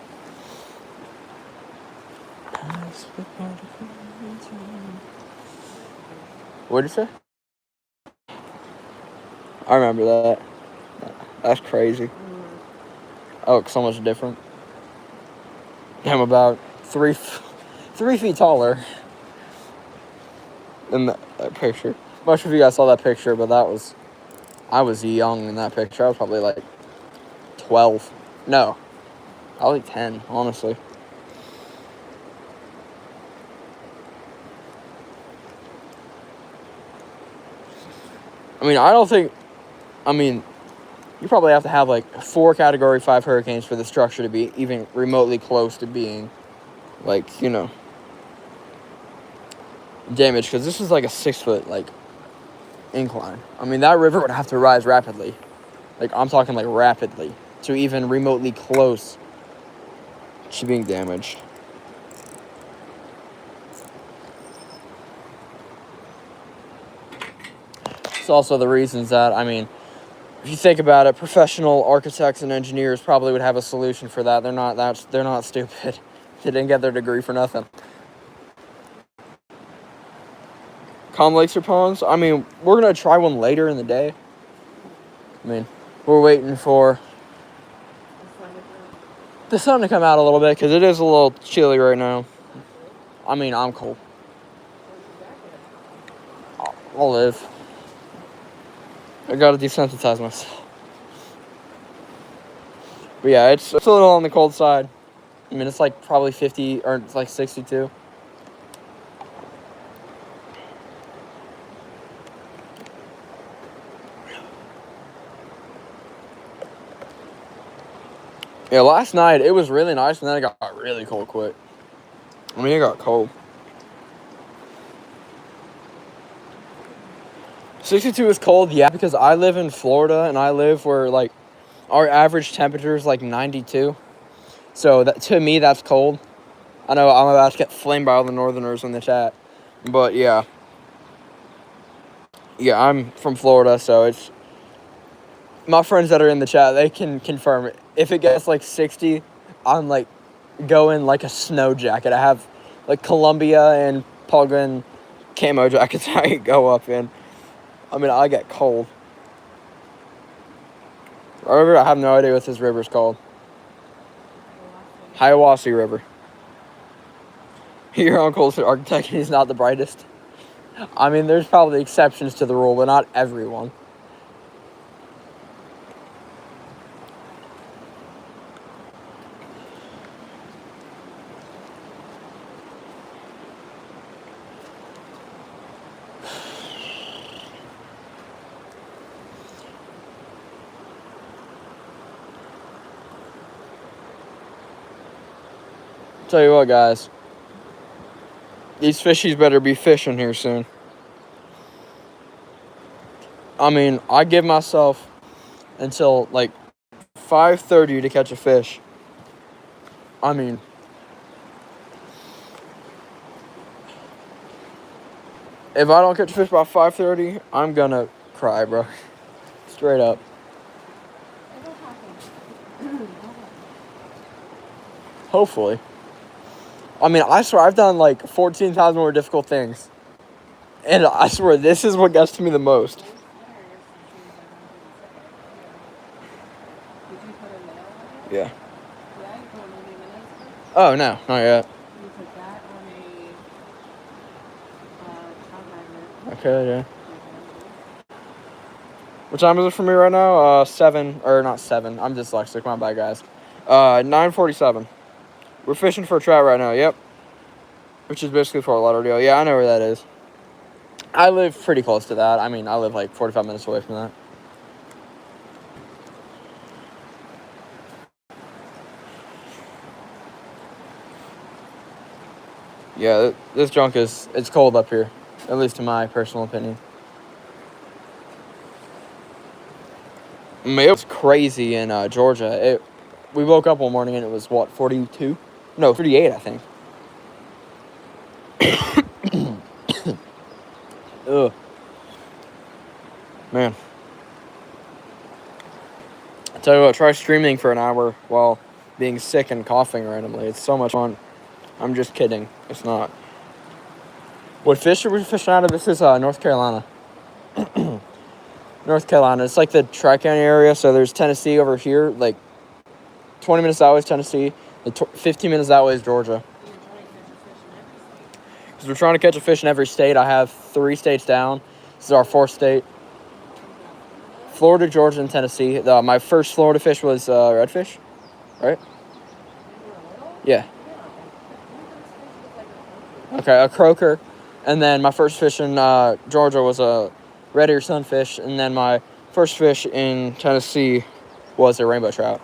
A: What'd you say? I remember that. That's crazy. I look so much different. I'm about 3 feet taller in that picture. Most of you guys saw that picture, but I was young in that picture. I was probably like 12. No, probably 10, honestly. I mean, you probably have to have like 4 Category 5 hurricanes for the structure to be even remotely close to being, like, you know, damaged. Because this is like a 6-foot, like, incline. I mean, that river would have to rise rapidly. Like, I'm talking like rapidly to even remotely close to being damaged. It's also the reasons that, I mean, if you think about it, professional architects and engineers probably would have a solution for that. They're not stupid. They didn't get their degree for nothing. Calm lakes or ponds? I mean, we're gonna try one later in the day. I mean, we're waiting for the sun to come out a little bit because it is a little chilly right now. I mean, I'm cold. I'll live. I gotta desensitize myself. But yeah, it's a little on the cold side. I mean, it's like probably 50 or it's like 62. Yeah, last night it was really nice, and then it got really cold quick. I mean, it got cold. 62 is cold, yeah, because I live in Florida, and I live where, like, our average temperature is, like, 92. So, that to me, that's cold. I know I'm about to get flamed by all the northerners in the chat. But, yeah. Yeah, I'm from Florida, so it's... My friends that are in the chat, they can confirm it. If it gets, like, 60, I'm, like, going like a snow jacket. I have, like, Columbia and Puggan camo jackets I go up in. I mean, I get cold. River, I have no idea what this river's called. Hiawassee River. Your uncle's an architect and he's not the brightest. I mean, there's probably exceptions to the rule, but not everyone. Tell you what, guys. These fishies better be fishing here soon. I mean, I give myself until, like, 5:30 to catch a fish. I mean, if I don't catch a fish by 5:30, I'm gonna cry, bro. Straight up. Hopefully. I mean, I swear I've done like 14,000 more difficult things. And I swear this is what gets to me the most.
B: Did you put a nail on it?
A: Yeah.
B: Yeah, you put maybe minutes.
A: Oh, no, not yet.
B: You put that on a trout magnet.
A: Okay, yeah. What time is it for me right now? 7, or not 7. I'm dyslexic, my bad, guys. 9:47. We're fishing for a trout right now, yep. Which is basically Fort Lauderdale. Yeah, I know where that is. I live pretty close to that. I mean, I live like 45 minutes away from that. Yeah, this junk it's cold up here. At least in my personal opinion. I mean, it was crazy in Georgia. We woke up one morning and it was, what, 42? No, 38, I think. Ugh. Man. I tell you what, try streaming for an hour while being sick and coughing randomly. It's so much fun. I'm just kidding. It's not. What fish are we fishing out of? This is North Carolina. North Carolina. It's like the Tri-County area. So there's Tennessee over here. Like 20 minutes that way is Tennessee. 15 minutes that way is Georgia. Because we're trying to catch a fish in every state. I have 3 states down. This is our 4th state. Florida, Georgia, and Tennessee. My first Florida fish was redfish. Right? Yeah. Okay, a croaker. And then my first fish in Georgia was a red ear sunfish. And then my first fish in Tennessee was a rainbow trout.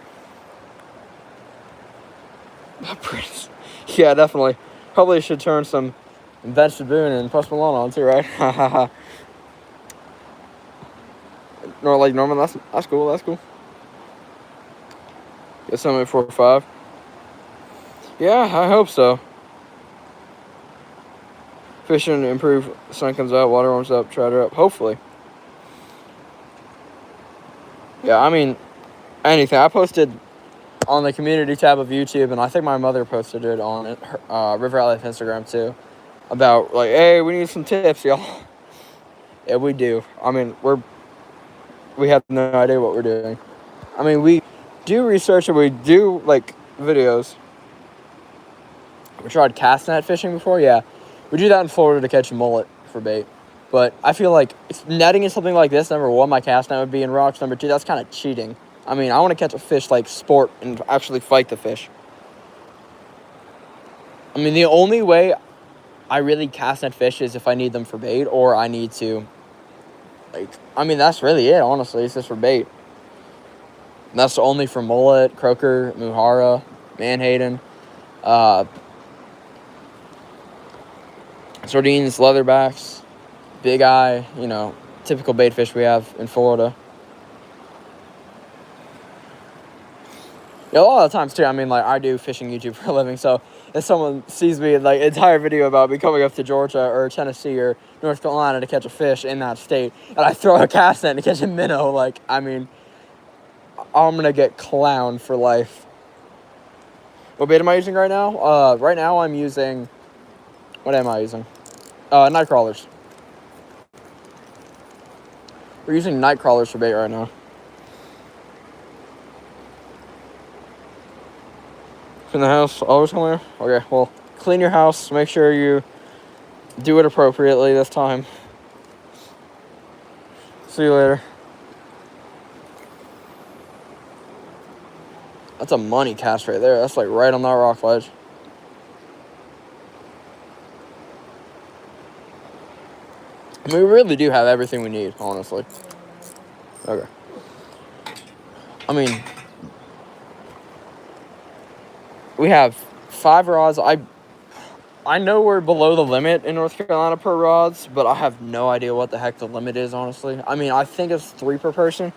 A: Yeah, definitely. Probably should turn some Vince Boone and Post Malone on too, right? No, like Norman, that's cool. That's cool. Get some at 4-5. Yeah, I hope so. Fishing improve, sun comes out, water warms up, trout are up. Hopefully. Yeah, I mean, anything. I posted on the community tab of YouTube, and I think my mother posted it on River Life Instagram too, about like, hey, we need some tips, y'all. Yeah, we do. I mean, we have no idea what we're doing. I mean, we do research and we do like videos. We tried cast net fishing before, yeah. We do that in Florida to catch mullet for bait. But I feel like netting is something like this. Number 1, my cast net would be in rocks. Number 2, that's kind of cheating. I mean, I want to catch a fish like sport and actually fight the fish. I mean, the only way I really cast net fish is if I need them for bait or I need to, like, I mean, that's really it, honestly. It's just for bait. And that's only for mullet, croaker, muhara, manhattan, sardines, leatherbacks, big eye, typical bait fish we have in Florida. Yeah, a lot of times too, I mean, like, I do fishing YouTube for a living, so if someone sees me, like, entire video about me coming up to Georgia or Tennessee or North Carolina to catch a fish in that state, and I throw a cast net to catch a minnow, like, I mean, I'm gonna get clowned for life. What bait am I using right now? Right now I'm using, what am I using? Night crawlers. We're using night crawlers for bait right now. In the house, always come here? Okay, well, clean your house. Make sure you do it appropriately this time. See you later. That's a money cast right there. That's like right on that rock ledge. I mean, we really do have everything we need, honestly. Okay. I mean, we have 5 rods. I know we're below the limit in North Carolina per rods, but I have no idea what the heck the limit is, honestly. I mean, I think it's 3 per person.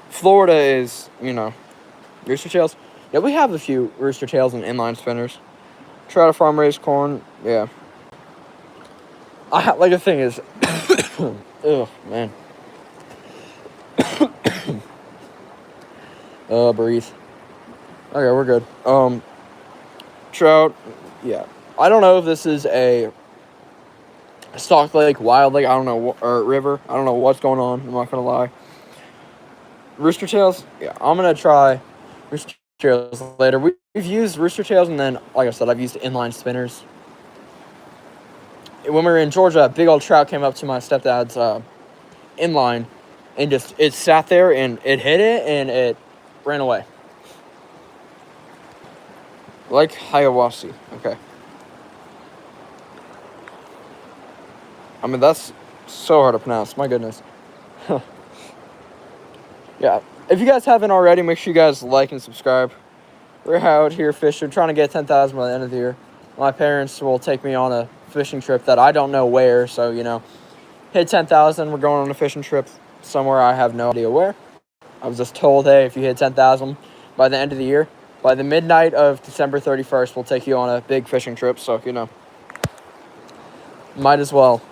A: Florida is, rooster tails. Yeah, we have a few rooster tails and inline spinners. Try to farm raised corn. Yeah. Like, the thing is, ugh, man. Breathe. Okay, we're good. trout. Yeah. I don't know if this is a stock lake, wild lake, I don't know, or river. I don't know what's going on. I'm not going to lie. Rooster tails. Yeah, I'm going to try rooster tails later. We've used rooster tails, and then, like I said, I've used inline spinners. When we were in Georgia, a big old trout came up to my stepdad's inline, and just it sat there, and it hit it, and it ran away. Like Hiawassee. Okay. I mean, that's so hard to pronounce. My goodness. Yeah. If you guys haven't already, make sure you guys like and subscribe. We're out here fishing, trying to get 10,000 by the end of the year. My parents will take me on a fishing trip that I don't know where. So, you know, hit 10,000. We're going on a fishing trip somewhere. I have no idea where. I was just told, hey, if you hit 10,000 by the end of the year, by the midnight of December 31st, we'll take you on a big fishing trip. So, you know, might as well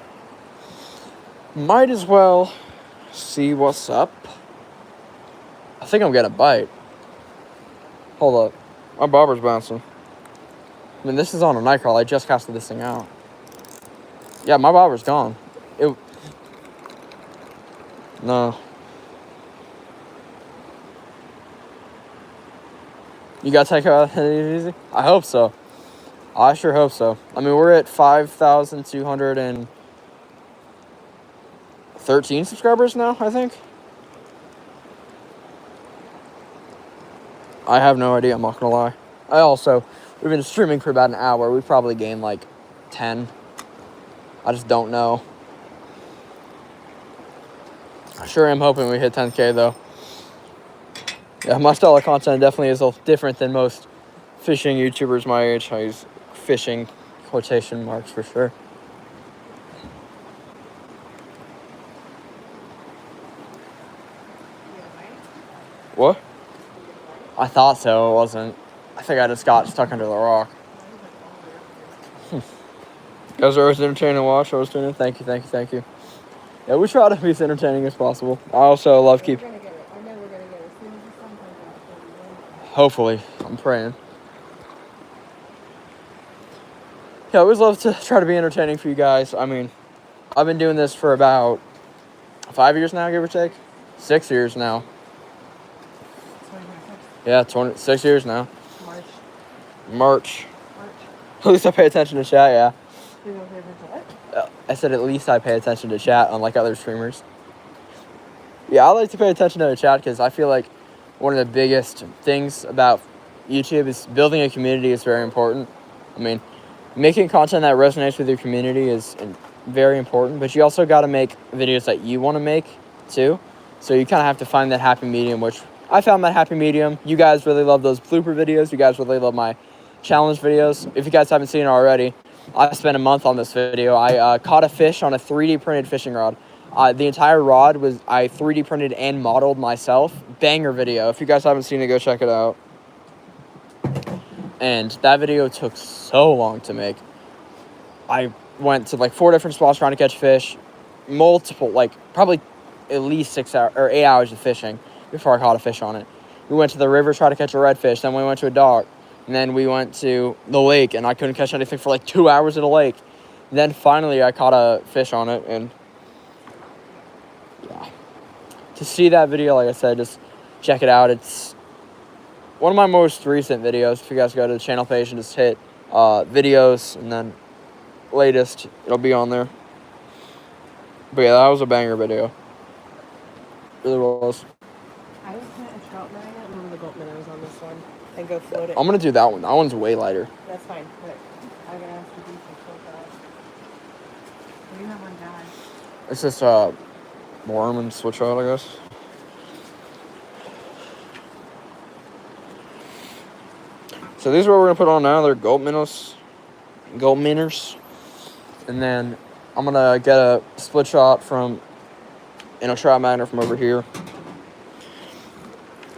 A: see what's up. I think I'm getting a bite. Hold up. My bobber's bouncing. I mean, this is on a night crawl. I just casted this thing out. Yeah, my bobber's gone. No. You gotta take it easy? I hope so. I sure hope so. I mean, we're at 5,213 subscribers now, I think. I have no idea, I'm not gonna lie. We've been streaming for about an hour. We've probably gained like 10. I just don't know. I sure am hoping we hit 10K though. Yeah, my style of content definitely is a little different than most fishing YouTubers my age. I use fishing quotation marks for sure. What? I thought so. It wasn't. I think I just got stuck under the rock. You guys are always entertaining to watch. I was doing it. Thank you. Yeah, we try to be as entertaining as possible. I also love keep.
B: We're gonna get it. I know we're gonna get it. As soon as the sun comes out, we'll be in.
A: Hopefully, I'm praying. Yeah, I always love to try to be entertaining for you guys. I mean, I've been doing this for about 5 years now, give or take. 6 years now.
B: 2026.
A: Yeah, 26 years now.
B: March.
A: At least I pay attention to chat, yeah.
B: You don't pay attention to what?
A: I said at least I pay attention to chat, unlike other streamers. Yeah, I like to pay attention to the chat because I feel like one of the biggest things about YouTube is building a community is very important. I mean, making content that resonates with your community is very important, but you also got to make videos that you want to make too. So you kind of have to find that happy medium, which I found that happy medium. You guys really love those blooper videos. You guys really love my challenge videos. If you guys haven't seen it already, I spent a month on this video. I caught a fish on a 3D printed fishing rod. The entire rod was I 3D printed and modeled myself. Banger video. If you guys haven't seen it, go check it out. And that video took so long to make. I went to like 4 different spots trying to catch fish. Multiple, like probably at least 6 hours or 8 hours of fishing before I caught a fish on it. We went to the river, tried to catch a redfish. Then we went to a dock. And then we went to the lake, and I couldn't catch anything for like 2 hours at the lake. And then finally, I caught a fish on it, and yeah. To see that video, like I said, just check it out. It's one of my most recent videos. If you guys go to the channel page and just hit videos, and then latest, it'll be on there. But yeah, that was a banger video. It really was.
B: I would put a trout magnet and one of the gold minnows on this one and go float it.
A: I'm gonna do that one. That one's way lighter.
B: That's fine. But I'm gonna ask you to float that. You have one guy.
A: It's just worm and switch out, I guess. So these are what we're gonna put on now. They're gold minnows. And then I'm gonna get a split shot from a trout magnet from over here.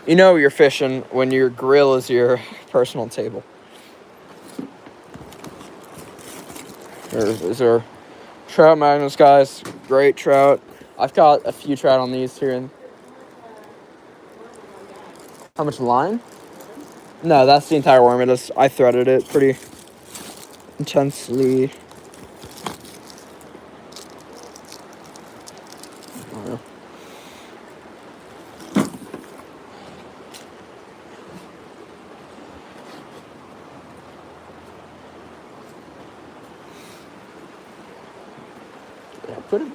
A: You know you're fishing when your grill is your personal table. There's our trout magnets, guys. Great trout. I've caught a few trout on these here. How much line? No, that's the entire worm. I threaded it pretty intensely.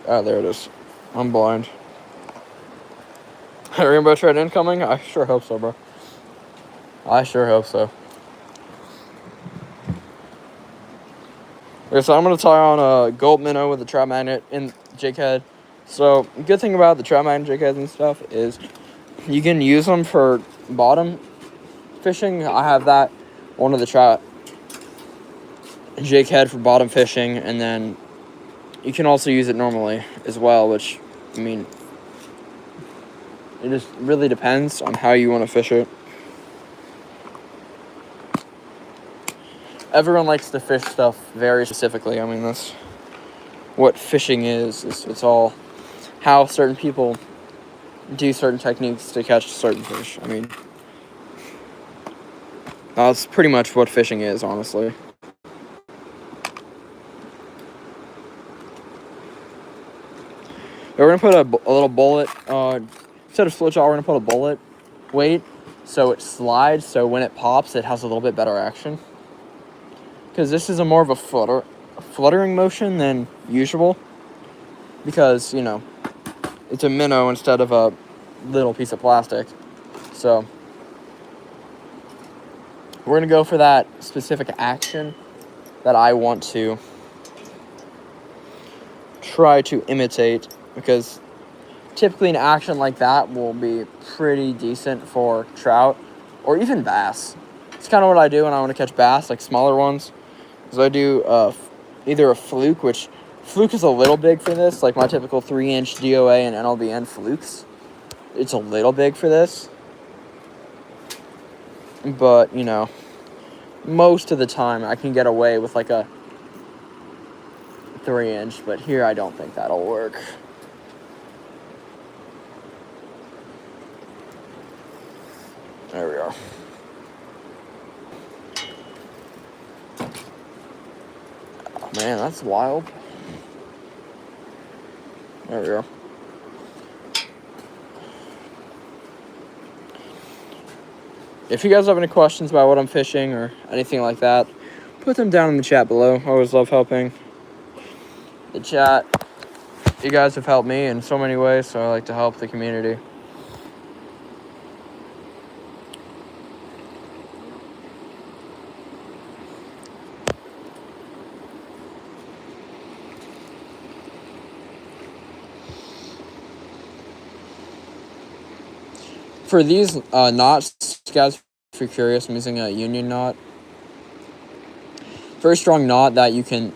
A: Oh, there it is. I'm blind. Rainbow trout incoming? I sure hope so, bro. I sure hope so. Okay, so I'm gonna tie on a gold minnow with a trout magnet and jig head. So, good thing about the trout magnet jig heads and stuff is you can use them for bottom fishing. I have that one of the trout jig head for bottom fishing, and then you can also use it normally as well, which, I mean, it just really depends on how you want to fish it. Everyone likes to fish stuff very specifically. I mean, that's what fishing is. It's all how certain people do certain techniques to catch certain fish. I mean, that's pretty much what fishing is, honestly. We're going to put a little bullet, instead of split shot, we're going to put a bullet weight so it slides, so when it pops, it has a little bit better action. Because this is more of a fluttering motion than usual. Because, you know, it's a minnow instead of a little piece of plastic. So, we're going to go for that specific action that I want to try to imitate, because typically an action like that will be pretty decent for trout or even bass. It's kind of what I do when I want to catch bass, like smaller ones. So I do either a fluke, which fluke is a little big for this, like my typical 3-inch DOA and NLBN flukes. It's a little big for this. But, you know, most of the time I can get away with like a 3-inch, but here I don't think that'll work. There we are. Oh, man, that's wild. There we go. If you guys have any questions about what I'm fishing or anything like that, put them down in the chat below. I always love helping the chat. You guys have helped me in so many ways, so I like to help the community. For these knots, guys, if you're curious, I'm using a union knot. Very strong knot that you can...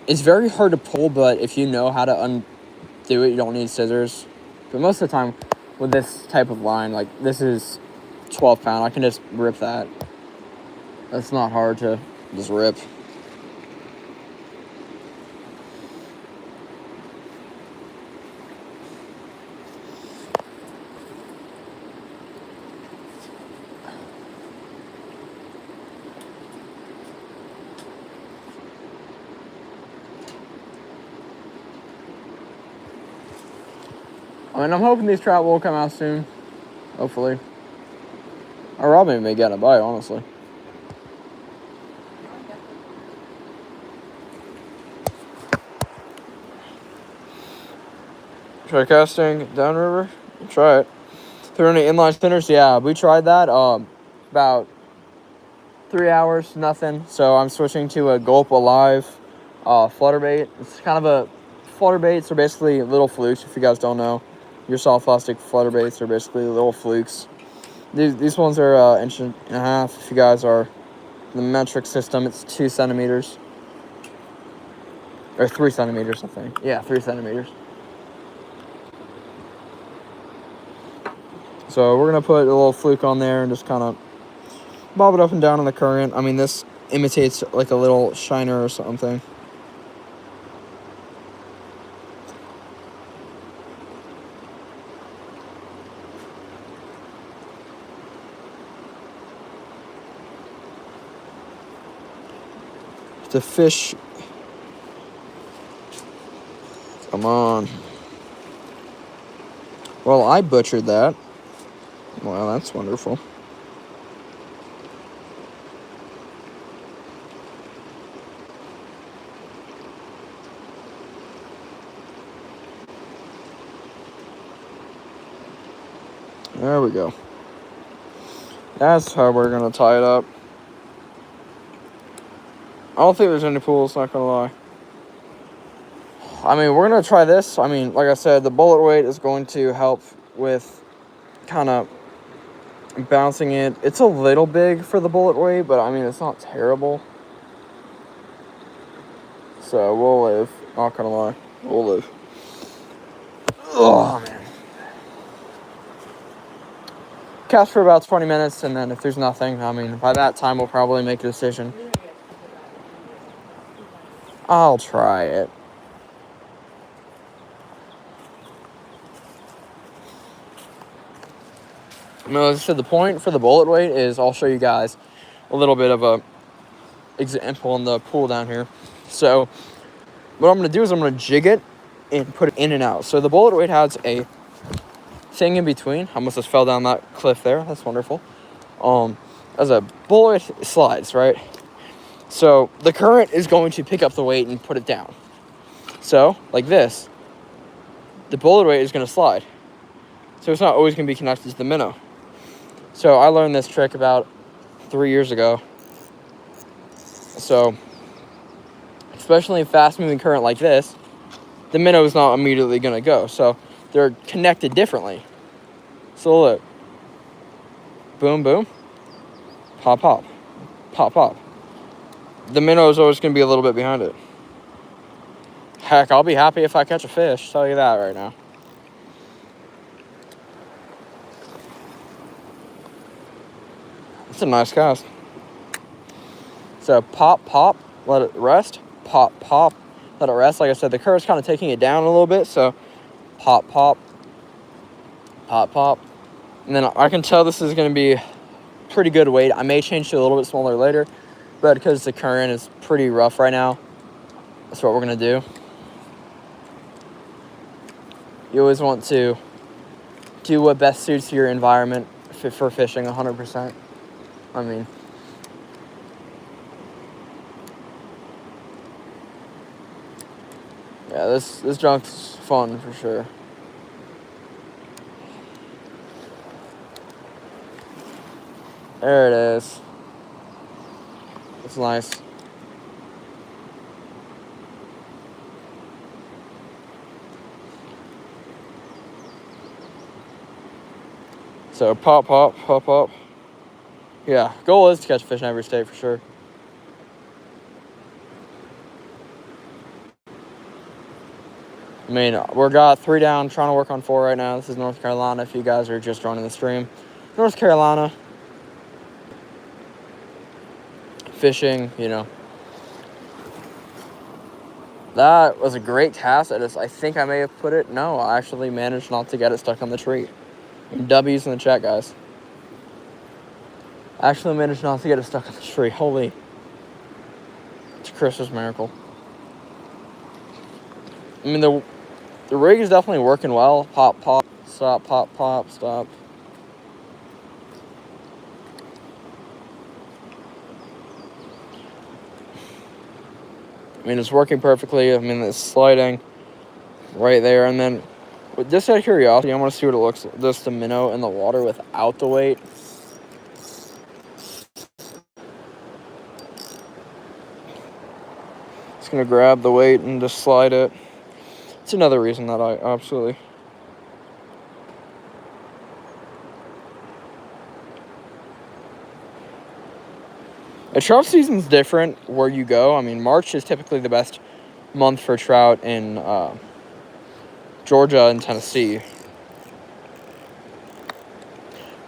A: It's very hard to pull, but if you know how to undo it, you don't need scissors. But most of the time, with this type of line, like this is 12 pound, I can just rip that. That's not hard to just rip. I mean, I'm hoping these trout will come out soon. Hopefully. Or Robbie may get a bite, honestly. Try casting downriver? Try it. Through any inline spinners? Yeah, we tried that. About 3 hours, nothing. So I'm switching to a Gulp Alive flutter bait. It's kind of a flutter baits are basically little flukes, if you guys don't know. Your soft plastic flutter baits are basically little flukes. These ones are 1.5 inches. If you guys are the metric system, it's 2 centimeters. Or 3 centimeters, I think. Yeah, 3 centimeters. So we're going to put a little fluke on there and just kind of bob it up and down in the current. I mean, this imitates like a little shiner or something. The fish. Come on. Well, I butchered that. Well, that's wonderful. There we go. That's how we're going to tie it up. I don't think there's any pools, not going to lie. I mean, we're going to try this. I mean, like I said, the bullet weight is going to help with kind of bouncing it. It's a little big for the bullet weight, but I mean, it's not terrible. So we'll live. Not going to lie. We'll live. Oh, man. Cast for about 20 minutes, and then if there's nothing, I mean, by that time, we'll probably make a decision. I'll try it. I mean, as I said, the point for the bullet weight is I'll show you guys a little bit of a example in the pool down here. So what I'm going to do is I'm going to jig it and put it in and out. So the bullet weight has a thing in between. I almost just fell down that cliff there. That's wonderful. As a bullet slides, right? So the current is going to pick up the weight and put it down. So, like this, the bullet weight is going to slide. So it's not always going to be connected to the minnow. So I learned this trick about 3 years ago. So, especially in fast-moving current like this, the minnow is not immediately going to go. So they're connected differently. So look. Boom, boom. Pop, pop. Pop, pop. The minnow is always going to be a little bit behind it. Heck, I'll be happy if I catch a fish. Tell you that right now. It's a nice cast. So pop, pop, let it rest. Pop, pop, let it rest. Like I said, the current's kind of taking it down a little bit. So pop, pop, pop, pop. And then I can tell this is going to be pretty good weight. I may change to a little bit smaller later, but because the current is pretty rough right now, that's what we're going to do. You always want to do what best suits your environment for fishing 100%. I mean, yeah, this junk's fun for sure. There it is. It's nice. So pop, pop, pop, pop. Yeah, goal is to catch a fish in every state for sure. I mean, we're got 3 down, trying to work on 4 right now. This is North Carolina, if you guys are just joining the stream. North Carolina. Fishing, you know. That was a great cast. I think I may have put it. No, I actually managed not to get it stuck on the tree. W's in the chat, guys. I actually managed not to get it stuck on the tree. Holy. It's a Christmas miracle. I mean, the rig is definitely working well. Pop, pop, stop, pop, pop, stop. I mean, it's working perfectly. I mean, it's sliding right there. And then, just out of curiosity, I want to see what it looks like. Just the minnow in the water without the weight. Just going to grab the weight and just slide it. It's another reason that I absolutely... A trout season's different where you go. I mean, March is typically the best month for trout in Georgia and Tennessee.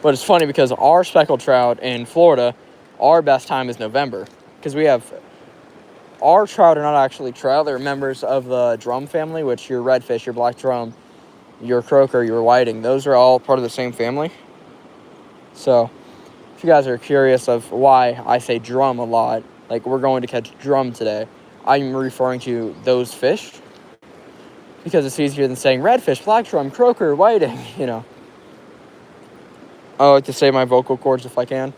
A: But it's funny because our speckled trout in Florida, our best time is November. Because we have... Our trout are not actually trout. They're members of the drum family, which your redfish, your black drum, your croaker, your whiting, those are all part of the same family. So... If you guys are curious of why I say drum a lot, like we're going to catch drum today, I'm referring to those fish because it's easier than saying redfish, black drum, croaker, whiting, you know. I like to say my vocal cords if I can.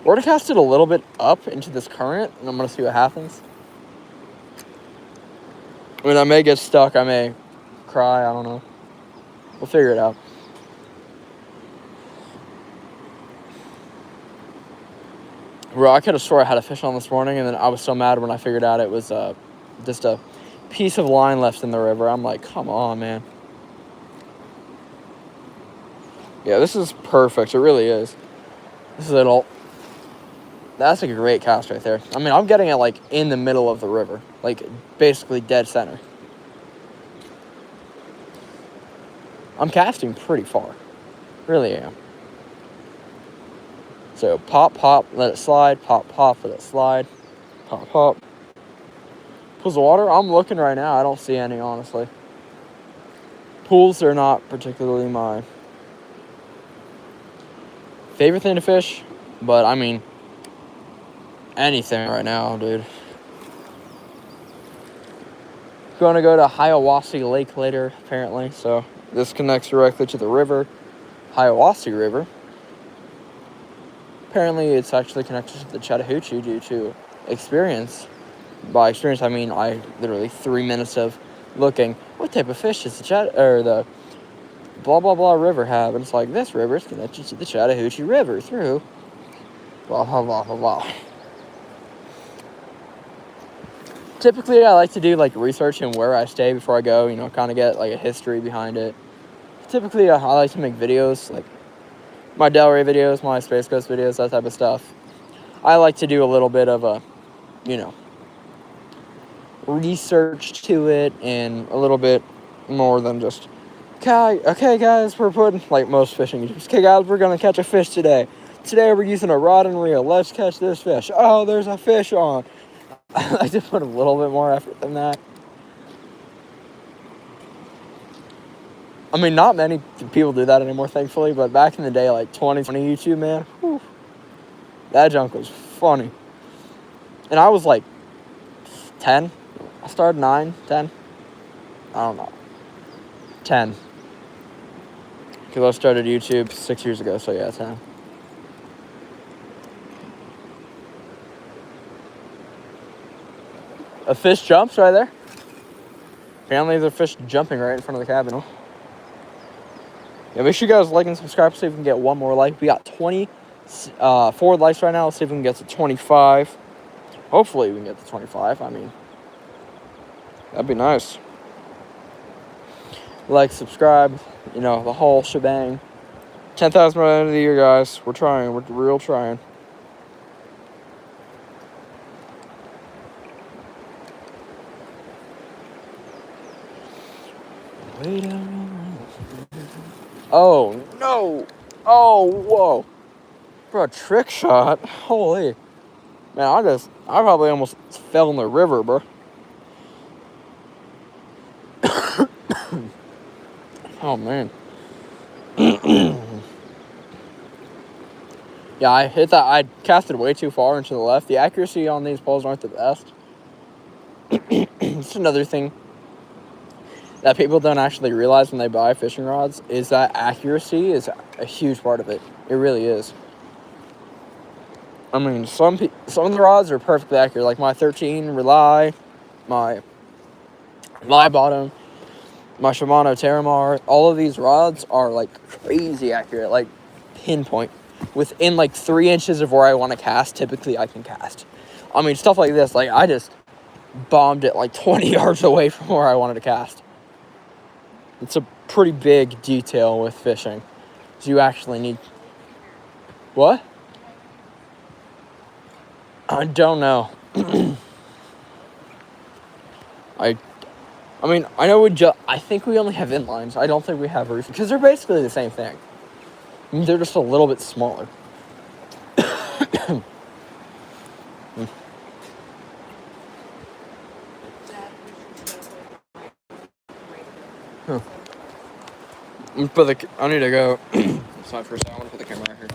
A: We're gonna cast it a little bit up into this current, and I'm gonna see what happens. I mean, I may get stuck, I may cry, I don't know. We'll figure it out. Bro, I could have swore I had a fish on this morning, and then I was so mad when I figured out it was just a piece of line left in the river. I'm like, come on, man. Yeah, this is perfect. It really is. This is it all. That's a great cast right there. I mean, I'm getting it, like, in the middle of the river. Like, basically dead center. I'm casting pretty far. Really am. So, pop, pop, let it slide. Pop, pop, let it slide. Pop, pop. Pools of water? I'm looking right now. I don't see any, honestly. Pools are not particularly my favorite thing to fish. But, I mean, anything right now, dude. Going to go to Hiawassee Lake later, apparently. So, this connects directly to the river, Hiawassee River. Apparently, it's actually connected to the Chattahoochee due to experience. By experience, I mean I literally 3 minutes of looking. What type of fish does the blah blah blah river have? And it's like, this river is connected to the Chattahoochee River through blah blah blah blah blah. Typically, I like to do like research and where I stay before I go. You know, kind of get like a history behind it. Typically, I like to make videos like my Delray videos, my Space Coast videos, that type of stuff. I like to do a little bit of a, you know, research to it and a little bit more than just, okay guys, we're putting, like most fishing YouTubers, okay guys, we're going to catch a fish today. Today we're using a rod and reel. Let's catch this fish. Oh, there's a fish on. I like to put a little bit more effort than that. I mean, not many people do that anymore, thankfully, but back in the day, like 2020 YouTube, man, whew, that junk was funny. And I was like 10. I started 9, 10. I don't know. 10. Because I started YouTube 6 years ago, so yeah, 10. A fish jumps right there. Apparently there's a fish jumping right in front of the cabin. Yeah, make sure you guys like and subscribe, see if we can get one more like. We got 24 likes right now. Let's see if we can get to 25. Hopefully we can get to 25. I mean, that'd be nice. Like, subscribe, you know, the whole shebang. 10,000 by the end of the year, guys. We're trying. We're real trying. Oh, no. Oh, whoa. Bro, trick shot. Holy. Man, I probably almost fell in the river, bro. Oh, man. Yeah, I hit that. I casted way too far into the left. The accuracy on these poles aren't the best. It's another thing that people don't actually realize when they buy fishing rods is that accuracy is a huge part of it. It really is. I mean, some of the rods are perfectly accurate, like my 13 Rely, my bottom, my Shimano Terramar. All of these rods are like crazy accurate, like pinpoint. Within like 3 inches of where I want to cast, typically I can cast. I mean, stuff like this, like I just bombed it like 20 yards away from where I wanted to cast. It's a pretty big detail with fishing. So you actually need... What? I don't know. I mean, I know I think we only have inlines. I don't think we have roofing, because they're basically the same thing. I mean, they're just a little bit smaller. Huh. But I need to go. Aside for a second, I want to put the camera right here.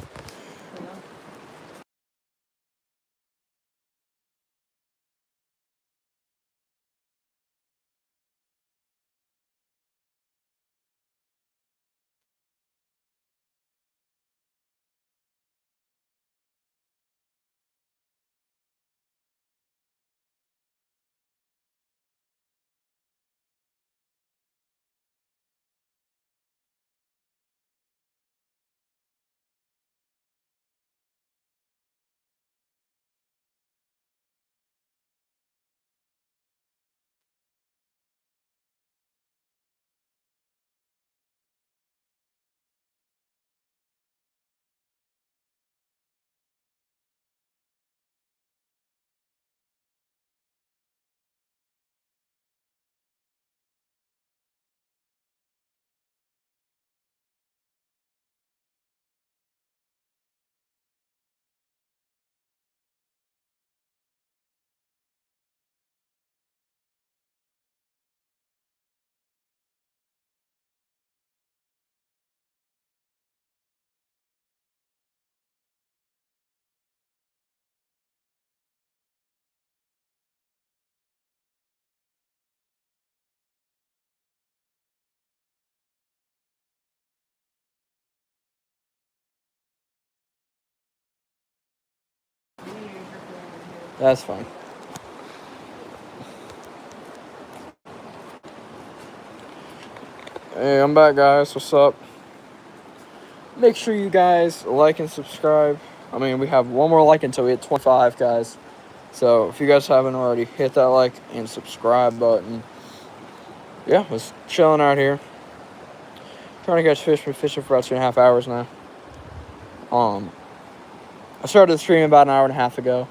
A: That's fine. Hey, I'm back, guys. What's up? Make sure you guys like and subscribe. I mean, we have one more like until we hit 25, guys. So if you guys haven't already, hit that like and subscribe button. Yeah, was chilling out here, trying to catch fish. Been fishing for about 2.5 hours now. I started the stream about an hour and a half ago.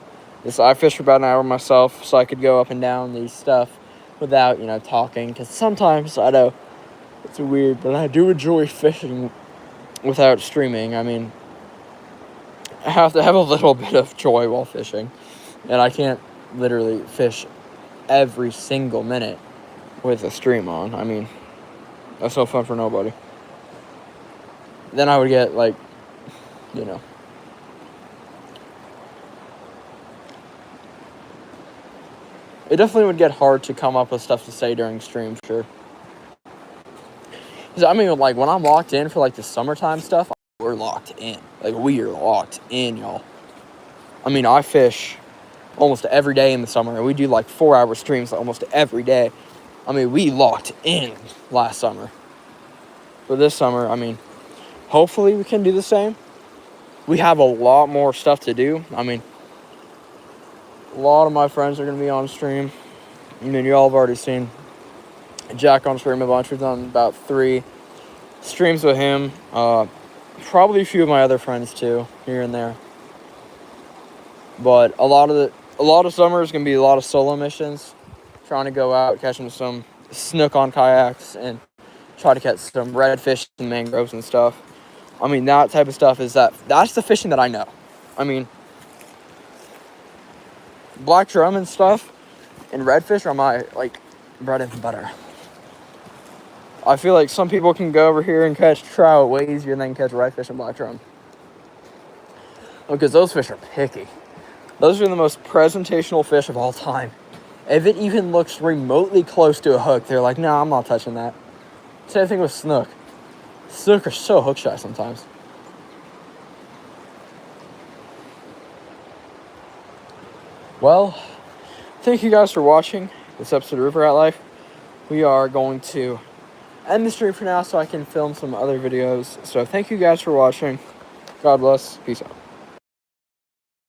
A: I fished for about an hour myself, so I could go up and down these stuff without, talking. Because sometimes, I know, it's weird, but I do enjoy fishing without streaming. I mean, I have to have a little bit of joy while fishing. And I can't literally fish every single minute with a stream on. I mean, that's no fun for nobody. Then I would get, it definitely would get hard to come up with stuff to say during stream, sure. I mean, when I'm locked in for, the summertime stuff, we're locked in. We are locked in, y'all. I mean, I fish almost every day in the summer, and we do, 4-hour streams almost every day. I mean, we locked in last summer. But this summer, I mean, hopefully we can do the same. We have a lot more stuff to do. I mean, a lot of my friends are going to be on stream. I mean, you all have already seen Jack on stream a bunch. We've done about 3 streams with him. Probably a few of my other friends too, here and there. But a lot of summer is gonna be a lot of solo missions, trying to go out catching some snook on kayaks and try to catch some redfish and mangroves and stuff. I mean, that type of stuff that's the fishing that I know. I mean, black drum and stuff and redfish are my bread and butter. I feel like some people can go over here and catch trout way easier than they can catch redfish and black drum. Because those fish are picky. Those are the most presentational fish of all time. If it even looks remotely close to a hook, they're like, nah, I'm not touching that. Same thing with snook. Snook are so hook shy sometimes. Well, thank you guys for watching this episode of River Rat Life. We are going to end the stream for now so I can film some other videos. So thank you guys for watching. God bless. Peace out.